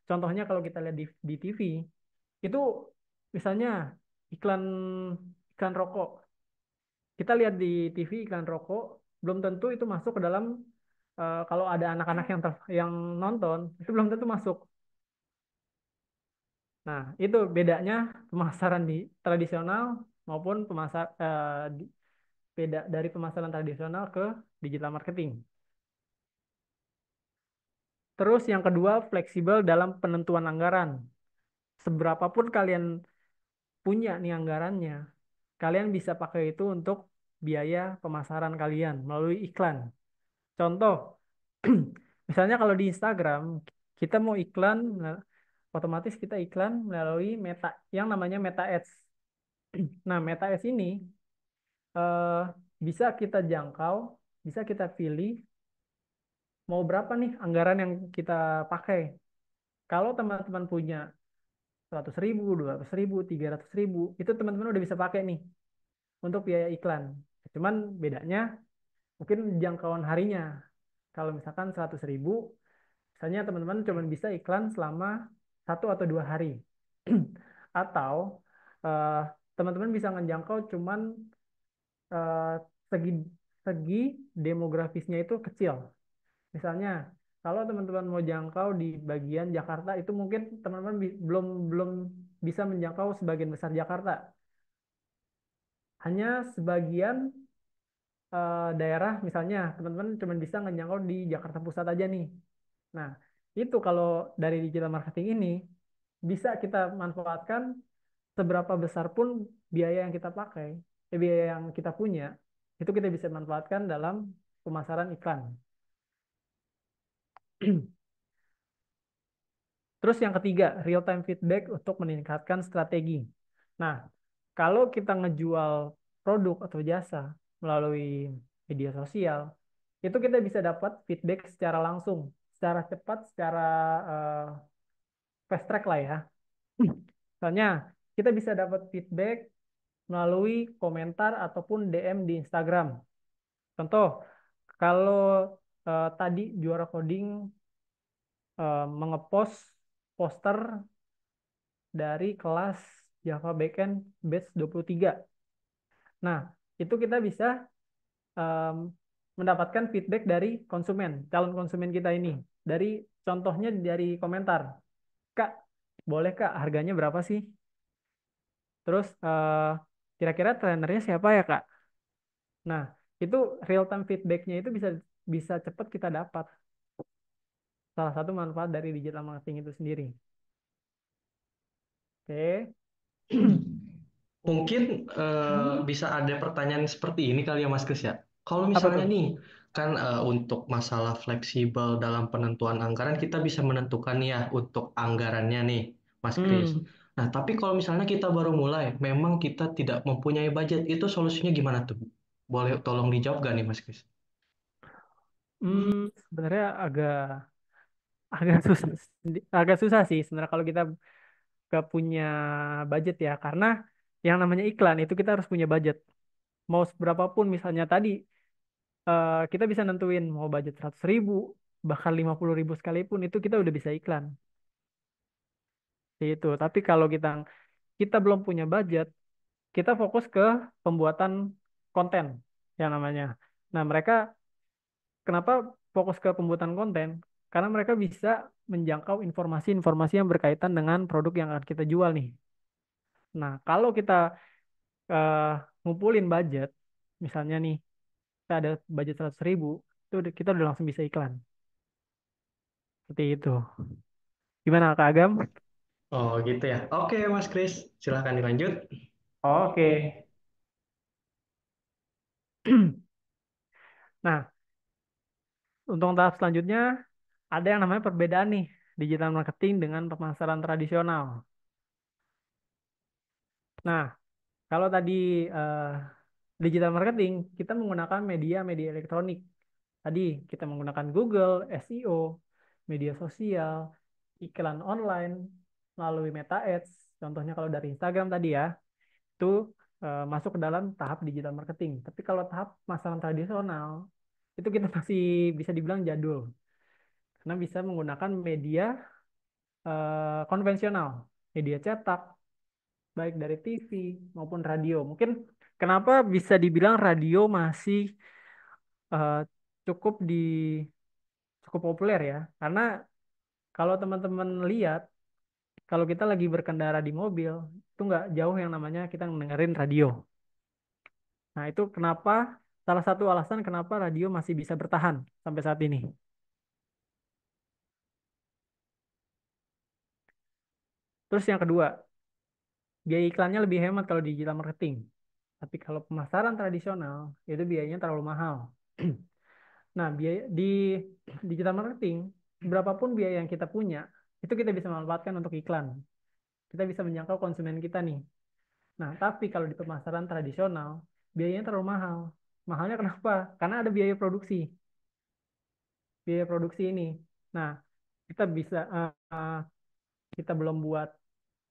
C: contohnya kalau kita lihat di TV, itu misalnya iklan iklan rokok. Kita lihat di TV iklan rokok, belum tentu itu masuk ke dalam kalau ada anak-anak yang nonton, itu belum tentu masuk. Nah, itu bedanya pemasaran di tradisional maupun beda dari pemasaran tradisional ke digital marketing. Terus yang kedua, fleksibel dalam penentuan anggaran. Seberapapun kalian punya nih anggarannya, kalian bisa pakai itu untuk biaya pemasaran kalian melalui iklan. Contoh, misalnya kalau di Instagram, kita mau iklan, nah, otomatis kita iklan melalui yang namanya Meta Ads. Nah, Meta Ads ini eh, bisa kita jangkau, bisa kita pilih mau berapa nih anggaran yang kita pakai. Kalau teman-teman punya 100.000, 200.000, 300.000, itu teman-teman udah bisa pakai nih untuk biaya iklan. Cuman bedanya mungkin jangkauan harinya. Kalau misalkan 100.000, misalnya teman-teman cuma bisa iklan selama 1 atau 2 hari. Atau eh, teman-teman bisa menjangkau cuman eh, segi segi demografisnya itu kecil. Misalnya, kalau teman-teman mau jangkau di bagian Jakarta, itu mungkin teman-teman belum belum bisa menjangkau sebagian besar Jakarta. Hanya sebagian daerah, misalnya teman-teman cuma bisa menjangkau di Jakarta Pusat aja nih. Nah, itu kalau dari digital marketing ini bisa kita manfaatkan seberapa besar pun biaya yang kita pakai, biaya yang kita punya, itu kita bisa manfaatkan dalam pemasaran iklan. Terus yang ketiga, real time feedback untuk meningkatkan strategi. Nah, kalau kita ngejual produk atau jasa melalui media sosial, itu kita bisa dapat feedback secara langsung, secara cepat, secara uh, fast track lah ya. Misalnya, kita bisa dapat feedback melalui komentar ataupun DM di Instagram. Contoh, kalau tadi juara coding mengepost poster dari kelas Java Backend Batch 23. Nah, itu kita bisa em, mendapatkan feedback dari konsumen, calon konsumen kita ini. Dari contohnya dari komentar. Kak, boleh Kak, harganya berapa sih? Terus kira-kira trainernya siapa ya Kak? Nah, itu real time feedbacknya itu bisa bisa cepat kita dapat. Salah satu manfaat dari digital marketing itu sendiri. Oke.
B: Mungkin bisa ada pertanyaan seperti ini kali ya Mas Kris ya. Kalau
C: Apa
B: misalnya
C: tuh?
B: nih, kan untuk masalah fleksibel dalam penentuan anggaran kita bisa menentukan ya untuk anggarannya nih, Mas Kris.
C: Hmm,
B: Nah, tapi kalau misalnya kita baru mulai, memang kita tidak mempunyai budget, itu solusinya gimana tuh? Boleh tolong dijawab gak nih Mas Kris?
C: sebenarnya agak agak susah, agak susah sih sebenarnya kalau kita gak punya budget ya, karena yang namanya iklan itu kita harus punya budget. Mau seberapa pun misalnya tadi kita bisa nentuin mau budget 100.000, bahkan 50.000 sekalipun itu kita udah bisa iklan. Itu. Tapi kalau kita belum punya budget, kita fokus ke pembuatan konten yang namanya. Nah, mereka kenapa fokus ke pembuatan konten? Karena mereka bisa menjangkau informasi-informasi yang berkaitan dengan produk yang akan kita jual nih. Nah, kalau kita eh, ngumpulin budget, misalnya nih, kita ada budget 100.000, itu kita udah langsung bisa iklan. Seperti itu. Gimana Kak Agam?
B: Oh gitu ya. Oke Mas Kris, silahkan dilanjut.
C: Oke. Nah, untuk tahap selanjutnya, ada yang namanya perbedaan nih, digital marketing dengan pemasaran tradisional. Nah, kalau tadi eh, digital marketing, kita menggunakan media-media elektronik. Tadi kita menggunakan Google, SEO, media sosial, iklan online, melalui Meta Ads. Contohnya kalau dari Instagram tadi ya, itu masuk ke dalam tahap digital marketing. Tapi kalau tahap pemasaran tradisional, itu kita masih bisa dibilang jadul. Karena bisa menggunakan media konvensional, media cetak, baik dari TV maupun radio. Mungkin kenapa bisa dibilang radio masih eh, cukup cukup populer ya? Karena kalau teman-teman lihat, kalau kita lagi berkendara di mobil, itu nggak jauh yang namanya kita dengerin radio. Nah, itu kenapa salah satu alasan kenapa radio masih bisa bertahan sampai saat ini. Terus yang kedua, biaya iklannya lebih hemat kalau digital marketing. Tapi kalau pemasaran tradisional, itu biayanya terlalu mahal. Nah, biaya di digital marketing, berapapun biaya yang kita punya, itu kita bisa manfaatkan untuk iklan. Kita bisa menjangkau konsumen kita nih. Nah, tapi kalau di pemasaran tradisional, biayanya terlalu mahal. Mahalnya kenapa? Karena ada biaya produksi. Biaya produksi ini. Nah, kita bisa kita belum buat,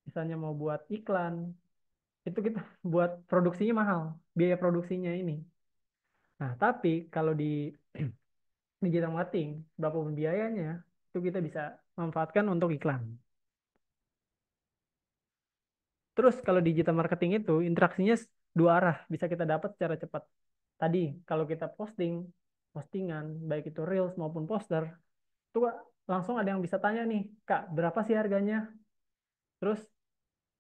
C: misalnya mau buat iklan, itu kita buat produksinya mahal, biaya produksinya ini. Nah, tapi kalau di digital marketing, berapapun biayanya, itu kita bisa manfaatkan untuk iklan. Terus kalau digital marketing itu interaksinya dua arah, bisa kita dapat secara cepat. Tadi kalau kita postingan, baik itu reels maupun poster, itu langsung ada yang bisa tanya nih, Kak, berapa sih harganya? Terus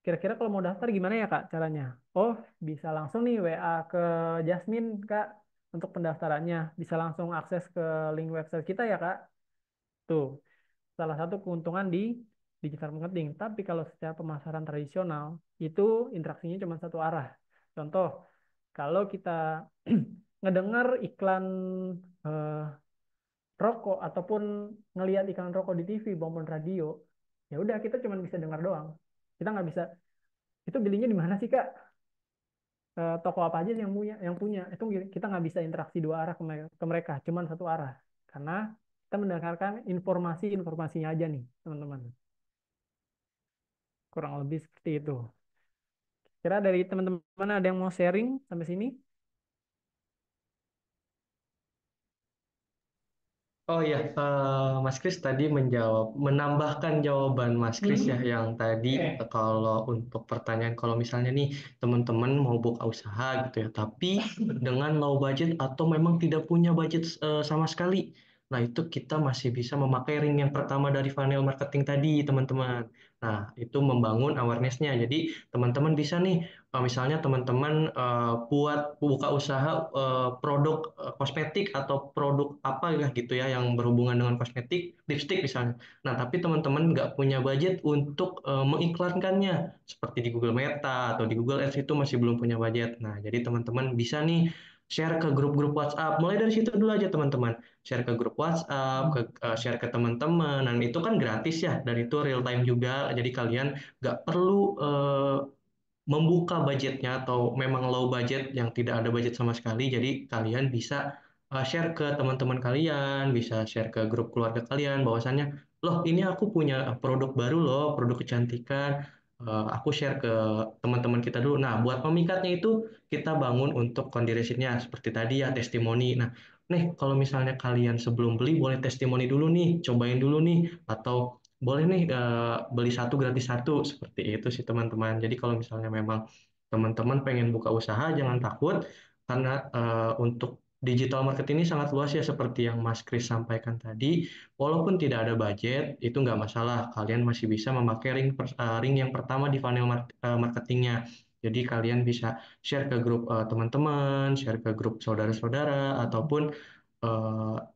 C: kira-kira kalau mau daftar gimana ya Kak caranya? Oh, bisa langsung nih WA ke Jasmine Kak untuk pendaftarannya. Bisa langsung akses ke link website kita ya Kak. Tuh, salah satu keuntungan di digital marketing. Tapi kalau secara pemasaran tradisional, itu interaksinya cuma satu arah. Contoh, kalau kita ngedengar iklan eh, rokok ataupun ngelihat iklan rokok di TV maupun radio, ya udah kita cuma bisa dengar doang. Kita nggak bisa, itu belinya di mana sih Kak? Toko apa aja yang punya itu kita nggak bisa interaksi dua arah ke mereka, cuman satu arah, karena kita mendengarkan informasinya aja nih teman-teman, kurang lebih seperti itu. Kira dari teman-teman ada yang mau sharing sampai sini?
B: Oh ya, Mas Kris tadi menambahkan jawaban Mas Kris ya yang tadi kalau untuk pertanyaan kalau misalnya nih teman-teman mau buka usaha gitu ya, tapi dengan low budget atau memang tidak punya budget sama sekali. Nah, itu kita masih bisa memakai ring yang pertama dari funnel marketing tadi, teman-teman. Nah, itu membangun awareness-nya. Jadi, teman-teman bisa nih, misalnya teman-teman buat buka usaha produk kosmetik atau produk apa ya gitu ya yang berhubungan dengan kosmetik, lipstick misalnya. Nah, tapi teman-teman nggak punya budget untuk mengiklankannya, seperti di Google Meta atau di Google Ads itu masih belum punya budget. Nah, jadi teman-teman bisa nih share ke grup-grup WhatsApp. Mulai dari situ dulu aja teman-teman. Share ke grup WhatsApp, share ke teman-teman. Dan itu kan gratis ya, dan itu real time juga. Jadi kalian nggak perlu membuka budgetnya atau memang low budget yang tidak ada budget sama sekali. Jadi kalian bisa share ke teman-teman kalian, bisa share ke grup keluarga kalian bahwasannya, loh ini aku punya produk baru loh, produk kecantikan. Aku share ke teman-teman kita dulu. Nah, buat memikatnya itu kita bangun untuk consideration-nya seperti tadi ya testimoni. Nah, nih kalau misalnya kalian sebelum beli boleh testimoni dulu nih, cobain dulu nih, atau boleh nih beli satu gratis satu seperti itu sih teman-teman. Jadi kalau misalnya memang teman-teman pengen buka usaha jangan takut karena untuk digital market ini sangat luas ya seperti yang Mas Kris sampaikan tadi. Walaupun tidak ada budget itu nggak masalah. Kalian masih bisa memakai ring yang pertama di funnel marketingnya. Jadi kalian bisa share ke grup teman-teman, share ke grup saudara-saudara ataupun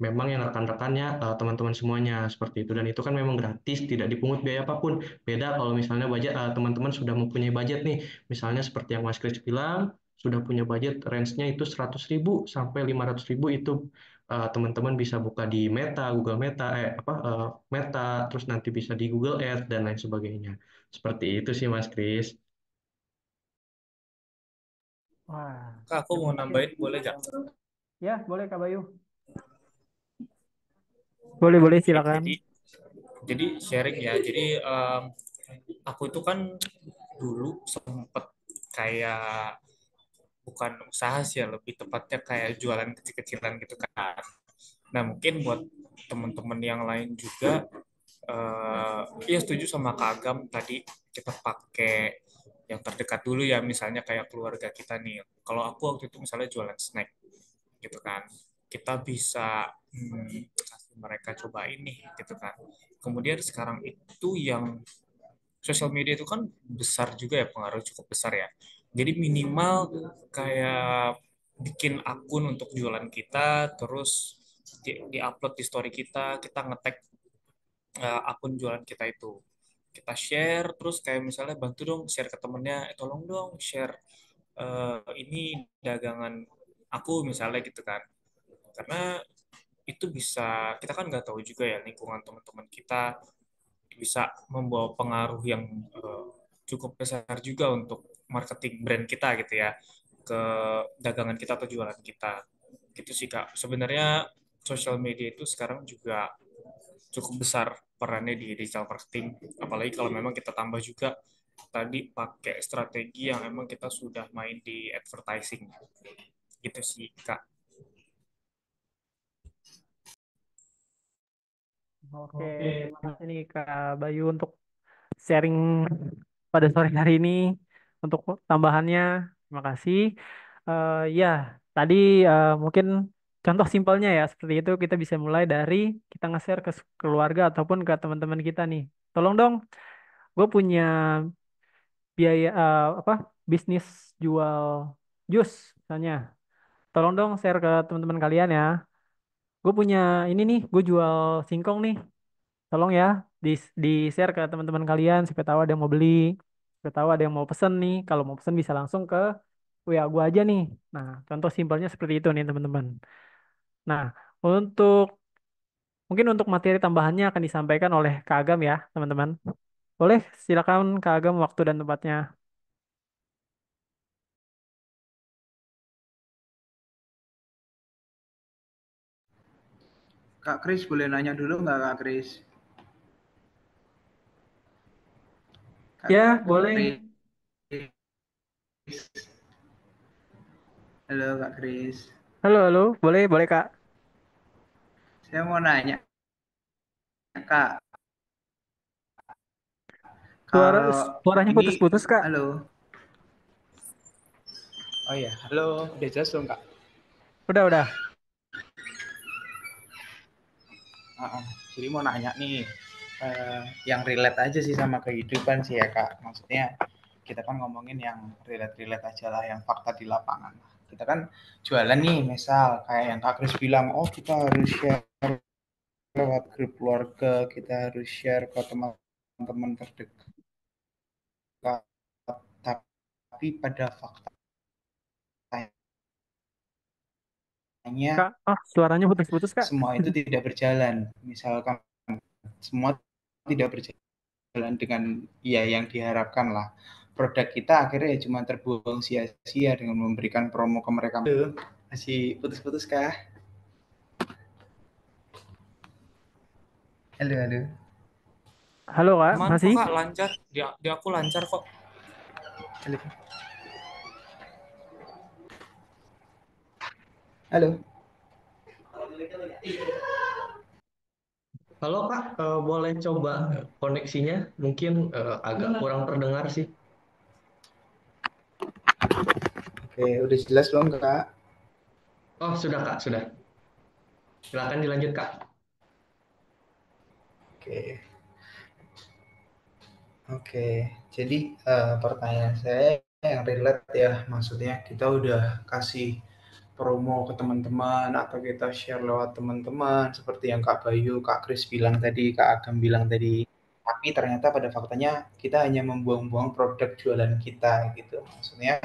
B: memang yang rekan-rekannya teman-teman semuanya seperti itu dan itu kan memang gratis tidak dipungut biaya apapun beda kalau misalnya budget teman-teman sudah mempunyai budget nih misalnya seperti yang Mas Kris bilang sudah punya budget range-nya itu 100.000 sampai 500.000 itu teman-teman bisa buka di Meta Google Meta Meta terus nanti bisa di Google Ads dan lain sebagainya seperti itu sih Mas Kris.
C: Wah,
I: Kak, aku
C: terima
I: mau
C: kasih.
I: nambahin boleh gak?
C: Ya, boleh Kak Bayu. Boleh, boleh
I: Oke,
C: silakan.
I: jadi sharing ya. Jadi aku itu kan dulu sempet kayak bukan usaha sih ya, lebih tepatnya kayak jualan kecil-kecilan gitu kan. Nah, mungkin buat teman-teman yang lain juga, ya setuju sama Kak Agam tadi kita pakai yang terdekat dulu ya, misalnya kayak keluarga kita nih. Kalau aku waktu itu misalnya jualan snack gitu kan, kita bisa kasih mereka cobain nih gitu kan. Kemudian sekarang itu yang sosial media itu kan besar juga ya, pengaruh cukup besar ya. Jadi minimal kayak bikin akun untuk jualan kita, terus di-upload di story kita, kita nge-tag akun jualan kita itu. Kita share, terus kayak misalnya bantu dong share ke temennya, tolong dong share ini dagangan aku misalnya gitu kan. Karena itu bisa, kita kan nggak tahu juga ya lingkungan teman-teman kita bisa membawa pengaruh yang cukup besar juga untuk marketing brand kita gitu ya ke dagangan kita atau jualan kita gitu sih Kak. Sebenarnya sosial media itu sekarang juga cukup besar perannya di digital marketing, apalagi kalau memang kita tambah juga tadi pakai strategi yang emang kita sudah main di advertising gitu sih Kak.
C: Oke, terima kasih nih Kak Bayu untuk sharing pada sore hari ini. Untuk tambahannya, terima kasih. Ya, tadi mungkin contoh simpelnya ya, seperti itu kita bisa mulai dari kita nge-share ke keluarga ataupun ke teman-teman kita nih. Tolong dong, gue punya biaya bisnis jual jus misalnya. Tolong dong share ke teman-teman kalian ya. Gue punya ini nih, gue jual singkong nih. Tolong ya di share ke teman-teman kalian supaya tahu ada yang mau beli, supaya tahu ada yang mau pesen nih. Kalau mau pesen bisa langsung ke WA gue aja nih. Nah, contoh simpelnya seperti itu nih teman-teman. Nah, untuk mungkin untuk materi tambahannya akan disampaikan oleh Kak Agam ya, teman-teman. Boleh, silakan Kak Agam waktu dan tempatnya.
J: Kak Kris boleh nanya dulu nggak Kak Kris? Kak
C: Ya, boleh.
J: Kris. Halo Kak Kris.
C: Halo, halo. Boleh, boleh Kak.
J: Saya mau nanya Kak,
C: Suara
J: kalau
C: suaranya
J: ini,
C: putus-putus Kak.
J: halo. Oh iya, halo, udah jelas dong Kak.
C: Udah, udah.
J: Jadi mau nanya nih, yang relate aja sih sama kehidupan sih ya Kak. Maksudnya kita kan ngomongin yang relate-relate aja lah, yang fakta di lapangan. Kita kan jualan nih, misal kayak yang Kak Kris bilang, oh kita harus share lewat grup keluarga, kita harus share ke teman-teman terdekat. Tapi pada faktanya
C: Kak, suaranya putus-putus, Kak.
J: semua itu tidak berjalan. Misalkan semua tidak berjalan dengan ya yang diharapkan lah. Produk kita akhirnya ya cuma terbuang sia-sia dengan memberikan promo ke mereka. Masih putus-putus kah? Halo, halo.
C: Halo, Kak.
I: Aman kok
C: Masih?
I: Kak, lancar. Di aku lancar kok.
J: Halo. Halo.
B: Halo Kak, boleh coba koneksinya? Mungkin agak kurang terdengar sih.
J: Oke, udah jelas belum Kak?
B: Oh, sudah Kak, sudah. Silakan dilanjut Kak.
J: Oke. Oke, jadi pertanyaan saya yang relate ya, maksudnya kita udah kasih promo ke teman-teman atau kita share lewat teman-teman seperti yang Kak Bayu, Kak Kris bilang tadi, Kak Agam bilang tadi. Tapi ternyata pada faktanya kita hanya membuang-buang produk jualan kita gitu. Maksudnya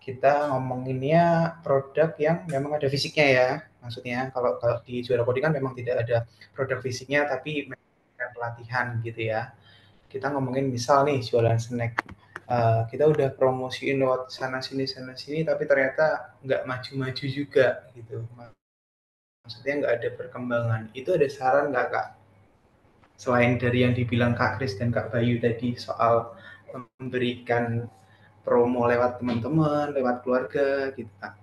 J: kita ngomonginnya produk yang memang ada fisiknya ya. Maksudnya kalau di juara coding kan memang tidak ada produk fisiknya tapi memang pelatihan gitu ya. Kita ngomongin misal nih jualan snack. Kita udah promosiin lewat sana sini tapi ternyata nggak maju-maju juga gitu. Maksudnya nggak ada perkembangan. Itu ada saran nggak Kak? Selain dari yang dibilang Kak Kris dan Kak Bayu tadi soal memberikan promo lewat teman-teman, lewat keluarga gitu Kak.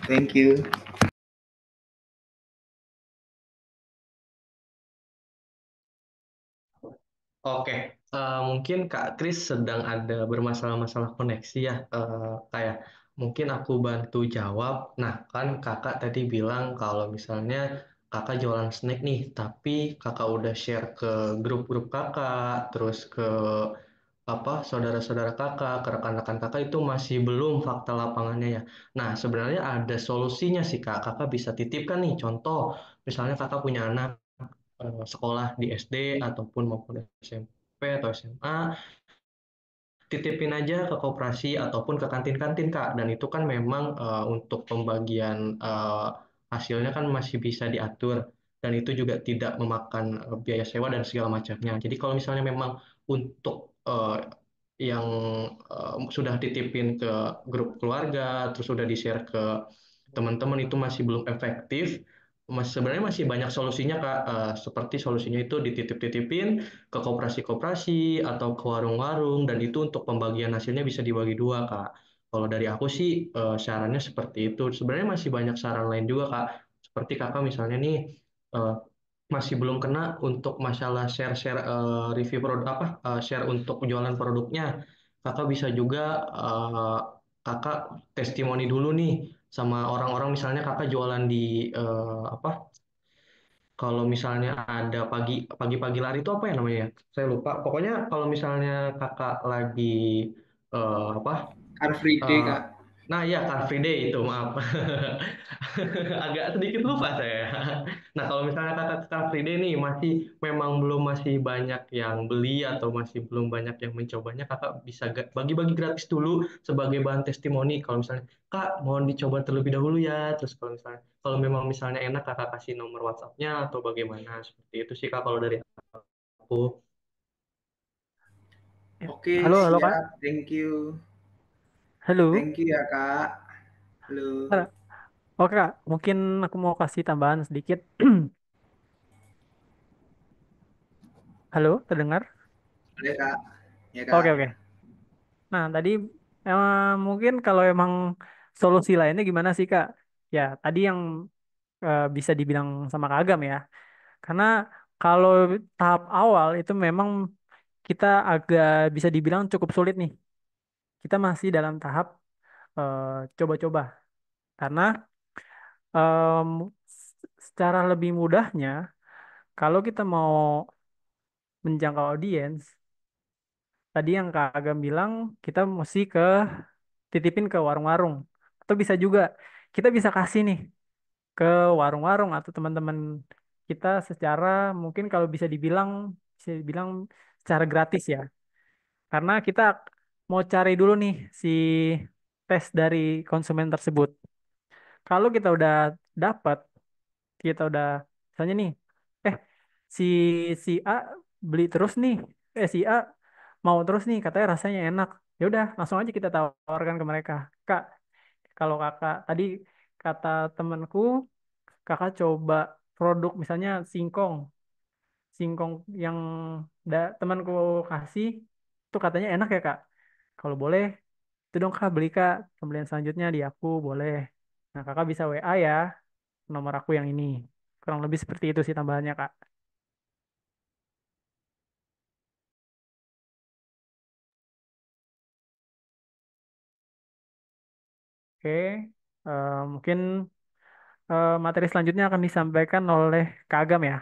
J: Thank you.
B: Oke, mungkin Kak Kris sedang ada bermasalah-masalah koneksi ya. Kayak mungkin aku bantu jawab. Nah, kan Kakak tadi bilang kalau misalnya Kakak jualan snack nih, tapi Kakak udah share ke grup-grup Kakak, terus ke saudara-saudara Kakak, ke rekan-rekan Kakak itu masih belum fakta lapangannya ya. Nah, sebenarnya ada solusinya sih Kak. Kakak bisa titipkan nih contoh, misalnya Kakak punya anak sekolah di SD ataupun maupun SMP atau SMA, titipin aja ke koperasi ataupun ke kantin-kantin Kak. Dan itu kan memang untuk pembagian hasilnya kan masih bisa diatur dan itu juga tidak memakan biaya sewa dan segala macamnya. Jadi kalau misalnya memang untuk yang sudah titipin ke grup keluarga, terus sudah di-share ke teman-teman itu masih belum efektif, sebenarnya masih banyak solusinya Kak. Seperti solusinya itu dititip-titipin ke koperasi-koperasi atau ke warung-warung dan itu untuk pembagian hasilnya bisa dibagi dua Kak. Kalau dari aku sih sarannya seperti itu. Sebenarnya masih banyak saran lain juga Kak. Seperti Kakak misalnya nih eh, masih belum kena untuk masalah share-share review produk share untuk jualan produknya. Kakak bisa juga Kakak testimoni dulu nih sama orang-orang misalnya Kakak jualan di kalau misalnya ada pagi-pagi lari itu apa ya namanya ya? Saya lupa. Pokoknya kalau misalnya kakak lagi apa?
J: Car Free Day
B: eh,
J: Kak.
B: nah ya Car Free Day itu maaf. Agak sedikit lupa saya. Nah kalau misalnya kakak ke Car Free Day nih masih banyak yang beli atau masih belum banyak yang mencobanya, kakak bisa bagi-bagi gratis dulu sebagai bahan testimoni. Kalau misalnya Kak mohon dicoba terlebih dahulu ya. Terus kalau memang misalnya enak kakak kasih nomor WhatsApp-nya atau bagaimana seperti itu sih Kak kalau dari aku.
C: Ya.
J: Oke,
C: Halo, halo Kak.
J: siap. Thank you.
C: Halo.
J: Thank you ya Kak. Halo.
C: Oke, Kak. Mungkin aku mau kasih tambahan sedikit. Halo, terdengar?
J: Boleh Kak. Ya
C: Oke,
J: Kak.
C: oke. Nah, tadi mungkin kalau emang solusi lainnya gimana sih, Kak? Ya, tadi yang bisa dibilang sama Kak Agam ya. Karena kalau tahap awal itu memang kita agak bisa dibilang cukup sulit nih. Kita masih dalam tahap eh, coba-coba. Karena em, secara lebih mudahnya, kalau kita mau menjangkau audiens, tadi yang Kak Agam bilang kita mesti titipin ke warung-warung. Atau bisa juga kita bisa kasih nih ke warung-warung atau teman-teman kita secara mungkin kalau bisa dibilang secara gratis ya. Karena kita mau cari dulu nih si tes dari konsumen tersebut. Kalau kita udah dapat, kita udah misalnya nih, eh si si A beli terus nih, si A mau terus nih, katanya rasanya enak. Ya udah, langsung aja kita tawarkan ke mereka. Kak, kalau kakak tadi kata temanku, kakak coba produk misalnya singkong, singkong yang temanku kasih, itu katanya enak ya kak. Kalau boleh, itu dong kak beli kak, pembelian selanjutnya di aku boleh. Nah kakak bisa WA ya, nomor aku yang ini. Kurang lebih seperti itu sih tambahannya kak. Oke, mungkin materi selanjutnya akan disampaikan oleh Kak Agam ya.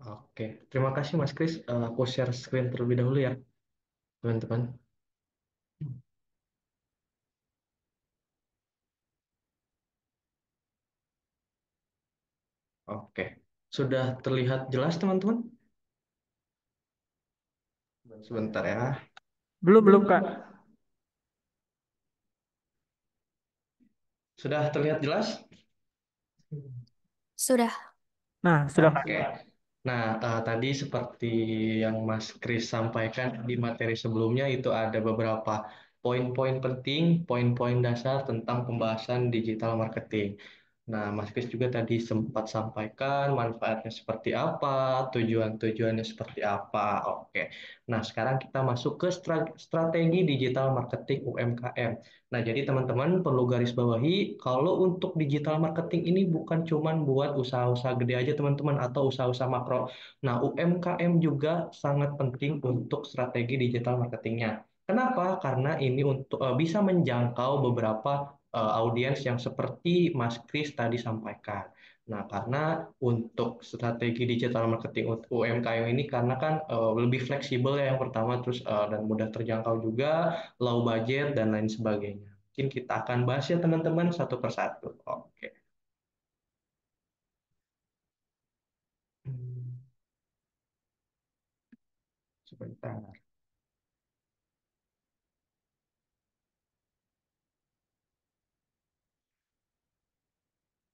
B: Oke, terima kasih Mas Kris. Aku share screen terlebih dahulu ya, teman-teman. Oke, sudah terlihat jelas teman-teman? Sebentar ya.
C: Belum, belum Kak.
B: Sudah terlihat jelas?
F: Sudah.
C: Nah, sudah Kak.
B: Oke. Nah, tadi seperti yang Mas Kris sampaikan di materi sebelumnya itu ada beberapa poin-poin penting, poin-poin dasar tentang pembahasan digital marketing. Nah, Mas Kris juga tadi sempat sampaikan manfaatnya seperti apa, tujuan-tujuannya seperti apa. Oke. Nah, sekarang kita masuk ke strategi digital marketing UMKM. Nah, jadi teman-teman perlu garis bawahi kalau untuk digital marketing ini bukan cuman buat usaha-usaha gede aja teman-teman atau usaha-usaha makro. Nah, UMKM juga sangat penting untuk strategi digital marketingnya. Kenapa? Karena ini untuk bisa menjangkau beberapa audiens yang seperti Mas Kris tadi sampaikan. Nah, karena untuk strategi digital marketing UMKM ini karena kan lebih fleksibel ya yang pertama, terus dan mudah terjangkau juga, low budget dan lain sebagainya. Mungkin kita akan bahas ya teman-teman satu persatu. Oke. Hmm, Sebentar.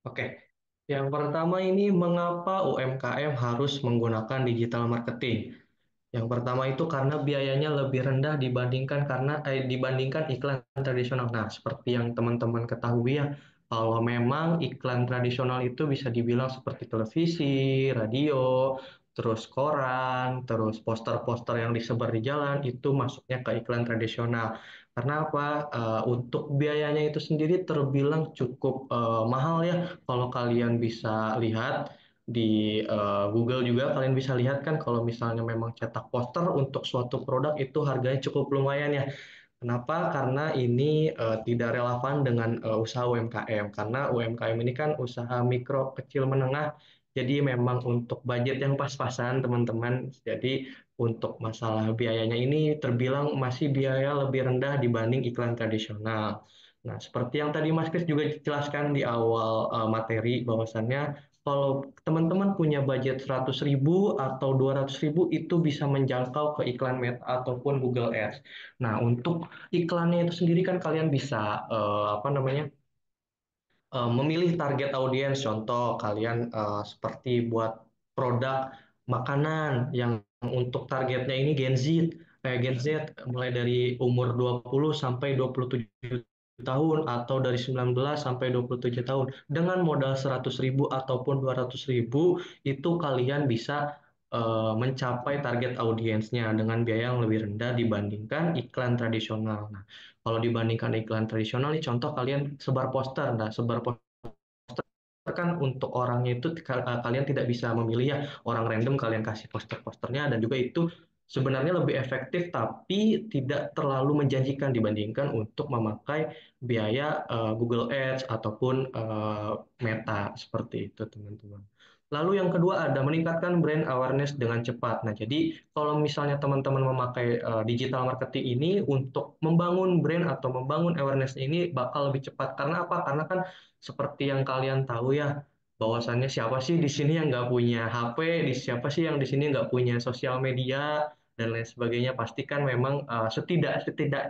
B: Oke. Yang pertama ini mengapa UMKM harus menggunakan digital marketing? Yang pertama itu karena biayanya lebih rendah dibandingkan iklan tradisional. Nah, seperti yang teman-teman ketahui ya, kalau memang iklan tradisional itu bisa dibilang seperti televisi, radio, terus koran, terus poster-poster yang disebar di jalan itu masuknya ke iklan tradisional. Karena apa? Untuk biayanya itu sendiri terbilang cukup mahal ya. Kalau kalian bisa lihat di Google juga kalian bisa lihat kan kalau misalnya memang cetak poster untuk suatu produk itu harganya cukup lumayan ya. Kenapa? Karena ini tidak relevan dengan usaha UMKM. Karena UMKM ini kan usaha mikro, kecil, menengah. Jadi memang untuk budget yang pas-pasan teman-teman. Jadi untuk masalah biayanya ini terbilang masih biaya lebih rendah dibanding iklan tradisional. Nah, seperti yang tadi Mas Kris juga jelaskan di awal materi bahwasannya kalau teman-teman punya budget 100.000 atau 200.000 itu bisa menjangkau ke iklan Meta ataupun Google Ads. Nah, untuk iklannya itu sendiri kan kalian bisa apa namanya memilih target audiens. Contoh kalian seperti buat produk makanan yang untuk targetnya ini Gen Z mulai dari umur 20 sampai 27 tahun atau dari 19 sampai 27 tahun dengan modal 100.000 ataupun 200.000 itu kalian bisa mencapai target audiensnya dengan biaya yang lebih rendah dibandingkan iklan tradisional. Nah, kalau dibandingkan iklan tradisional, nih contoh kalian sebar poster. Nah, sebar poster kan untuk orangnya itu kalian tidak bisa memilih ya orang random kalian kasih poster-posternya dan juga itu sebenarnya lebih efektif tapi tidak terlalu menjanjikan dibandingkan untuk memakai biaya Google Ads ataupun Meta seperti itu teman-teman. Lalu yang kedua ada meningkatkan brand awareness dengan cepat. Nah, jadi kalau misalnya teman-teman memakai digital marketing ini untuk membangun brand atau membangun awareness ini bakal lebih cepat. Karena apa? Karena kan seperti yang kalian tahu ya, bahwasannya siapa sih di sini yang nggak punya HP, siapa sih yang di sini nggak punya sosial media dan lain sebagainya. Pastikan memang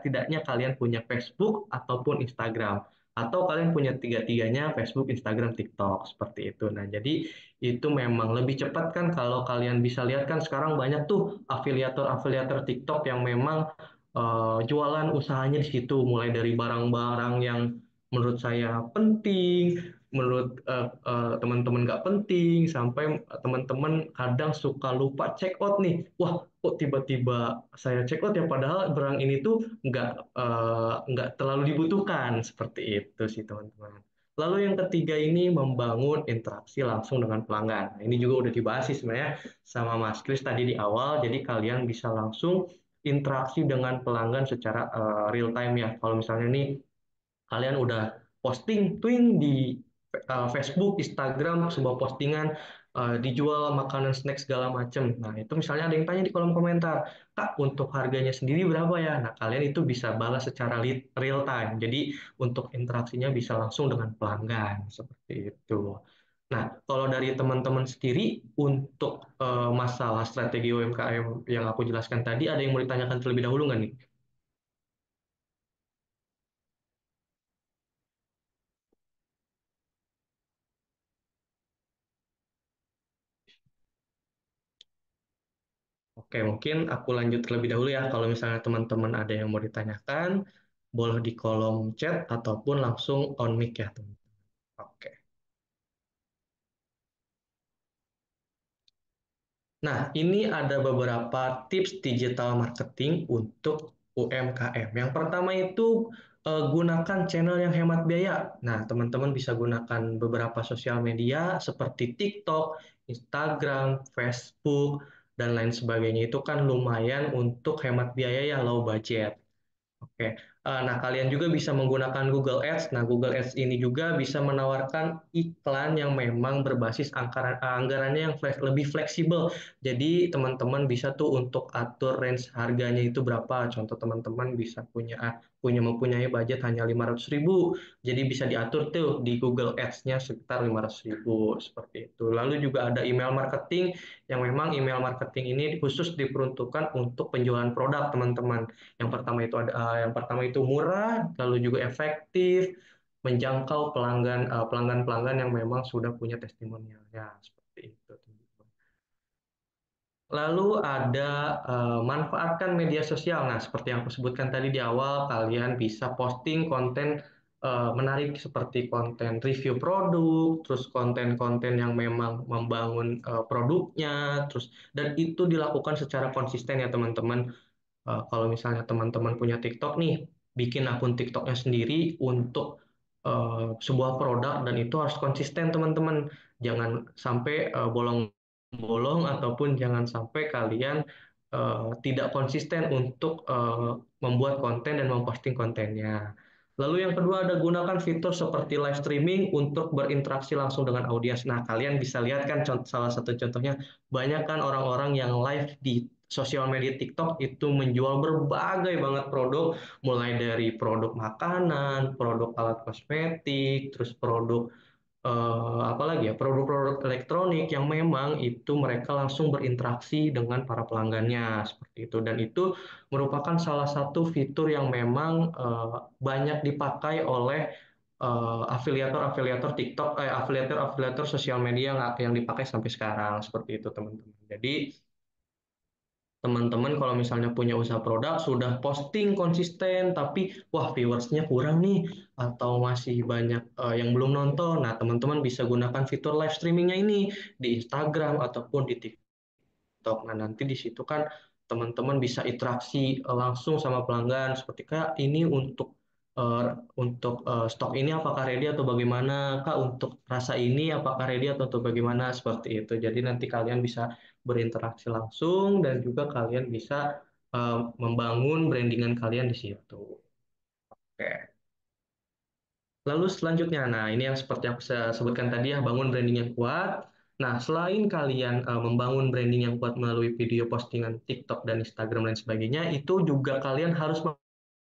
B: tidaknya kalian punya Facebook ataupun Instagram atau kalian punya tiga-tiganya Facebook, Instagram, TikTok seperti itu. Nah, jadi itu memang lebih cepat kan kalau kalian bisa lihat kan sekarang banyak tuh afiliator-afiliator TikTok yang memang jualan usahanya di situ mulai dari barang-barang yang menurut saya penting, menurut teman-teman nggak penting, sampai teman-teman kadang suka lupa check out nih. Wah, kok tiba-tiba saya check out ya padahal barang ini tuh nggak terlalu dibutuhkan seperti itu sih teman-teman. Lalu yang ketiga ini membangun interaksi langsung dengan pelanggan. Nah, ini juga udah dibahas sih sebenarnya sama Mas Kris tadi di awal. Jadi kalian bisa langsung interaksi dengan pelanggan secara real time ya. Kalau misalnya nih kalian udah posting twin di Facebook, Instagram, sebuah postingan dijual makanan snack segala macam. Nah, itu misalnya ada yang tanya di kolom komentar, Kak, untuk harganya sendiri berapa ya? Nah, kalian itu bisa balas secara real time. Jadi, untuk interaksinya bisa langsung dengan pelanggan, seperti itu. Nah, kalau dari teman-teman sendiri, untuk masalah strategi UMKM yang aku jelaskan tadi, ada yang mau ditanyakan terlebih dahulu nggak nih? Oke, mungkin aku lanjut terlebih dahulu ya. Kalau misalnya teman-teman ada yang mau ditanyakan, boleh di kolom chat ataupun langsung on mic ya, teman-teman. Oke. Nah, ini ada beberapa tips digital marketing untuk UMKM. Yang pertama itu gunakan channel yang hemat biaya. Nah, teman-teman bisa gunakan beberapa sosial media seperti TikTok, Instagram, Facebook, dan lain sebagainya. Itu kan lumayan untuk hemat biaya ya, low budget. Oke, nah kalian juga bisa menggunakan Google Ads. Nah, Google Ads ini juga bisa menawarkan iklan yang memang berbasis anggarannya yang lebih fleksibel. Jadi teman-teman bisa tuh untuk atur range harganya itu berapa. Contoh teman-teman bisa mempunyai budget hanya 500.000, jadi bisa diatur tuh di Google Ads-nya sekitar 500.000 seperti itu. Lalu juga ada email marketing yang memang email marketing ini khusus diperuntukkan untuk penjualan produk teman-teman. Yang pertama itu murah, lalu juga efektif, menjangkau pelanggan-pelanggan yang memang sudah punya testimonialnya seperti itu, teman-teman. Lalu ada manfaatkan media sosial. Nah, seperti yang aku sebutkan tadi di awal, kalian bisa posting konten menarik seperti konten review produk, terus konten-konten yang memang membangun produknya, terus dan itu dilakukan secara konsisten ya teman-teman. Kalau misalnya teman-teman punya TikTok nih, bikin akun TikToknya sendiri untuk sebuah produk dan itu harus konsisten teman-teman. Jangan sampai bolong-bolong ataupun jangan sampai kalian tidak konsisten untuk membuat konten dan memposting kontennya. Lalu yang kedua ada gunakan fitur seperti live streaming untuk berinteraksi langsung dengan audiens. Nah, kalian bisa lihat kan salah satu contohnya banyak kan orang-orang yang live di sosial media TikTok itu menjual berbagai banget produk, mulai dari produk makanan, produk alat kosmetik, terus produk apalagi ya produk-produk elektronik yang memang itu mereka langsung berinteraksi dengan para pelanggannya seperti itu dan itu merupakan salah satu fitur yang memang banyak dipakai oleh afiliator-afiliator TikTok, afiliator-afiliator sosial media yang dipakai sampai sekarang seperti itu teman-teman. Jadi teman-teman kalau misalnya punya usaha produk sudah posting konsisten tapi wah viewersnya kurang nih atau masih banyak yang belum nonton, nah teman-teman bisa gunakan fitur live streamingnya ini di Instagram ataupun di TikTok. Nah nanti di situ kan teman-teman bisa interaksi langsung sama pelanggan seperti kayak ini untuk eh, untuk stok ini apakah ready atau bagaimana, Kak, untuk rasa ini apakah ready atau bagaimana, seperti itu. Jadi nanti kalian bisa berinteraksi langsung dan juga kalian bisa membangun brandingan kalian di situ. Oke. Lalu selanjutnya, nah ini yang seperti aku sebutkan tadi ya, bangun branding yang kuat. Nah, selain kalian membangun branding yang kuat melalui video postingan TikTok dan Instagram dan sebagainya, itu juga kalian harus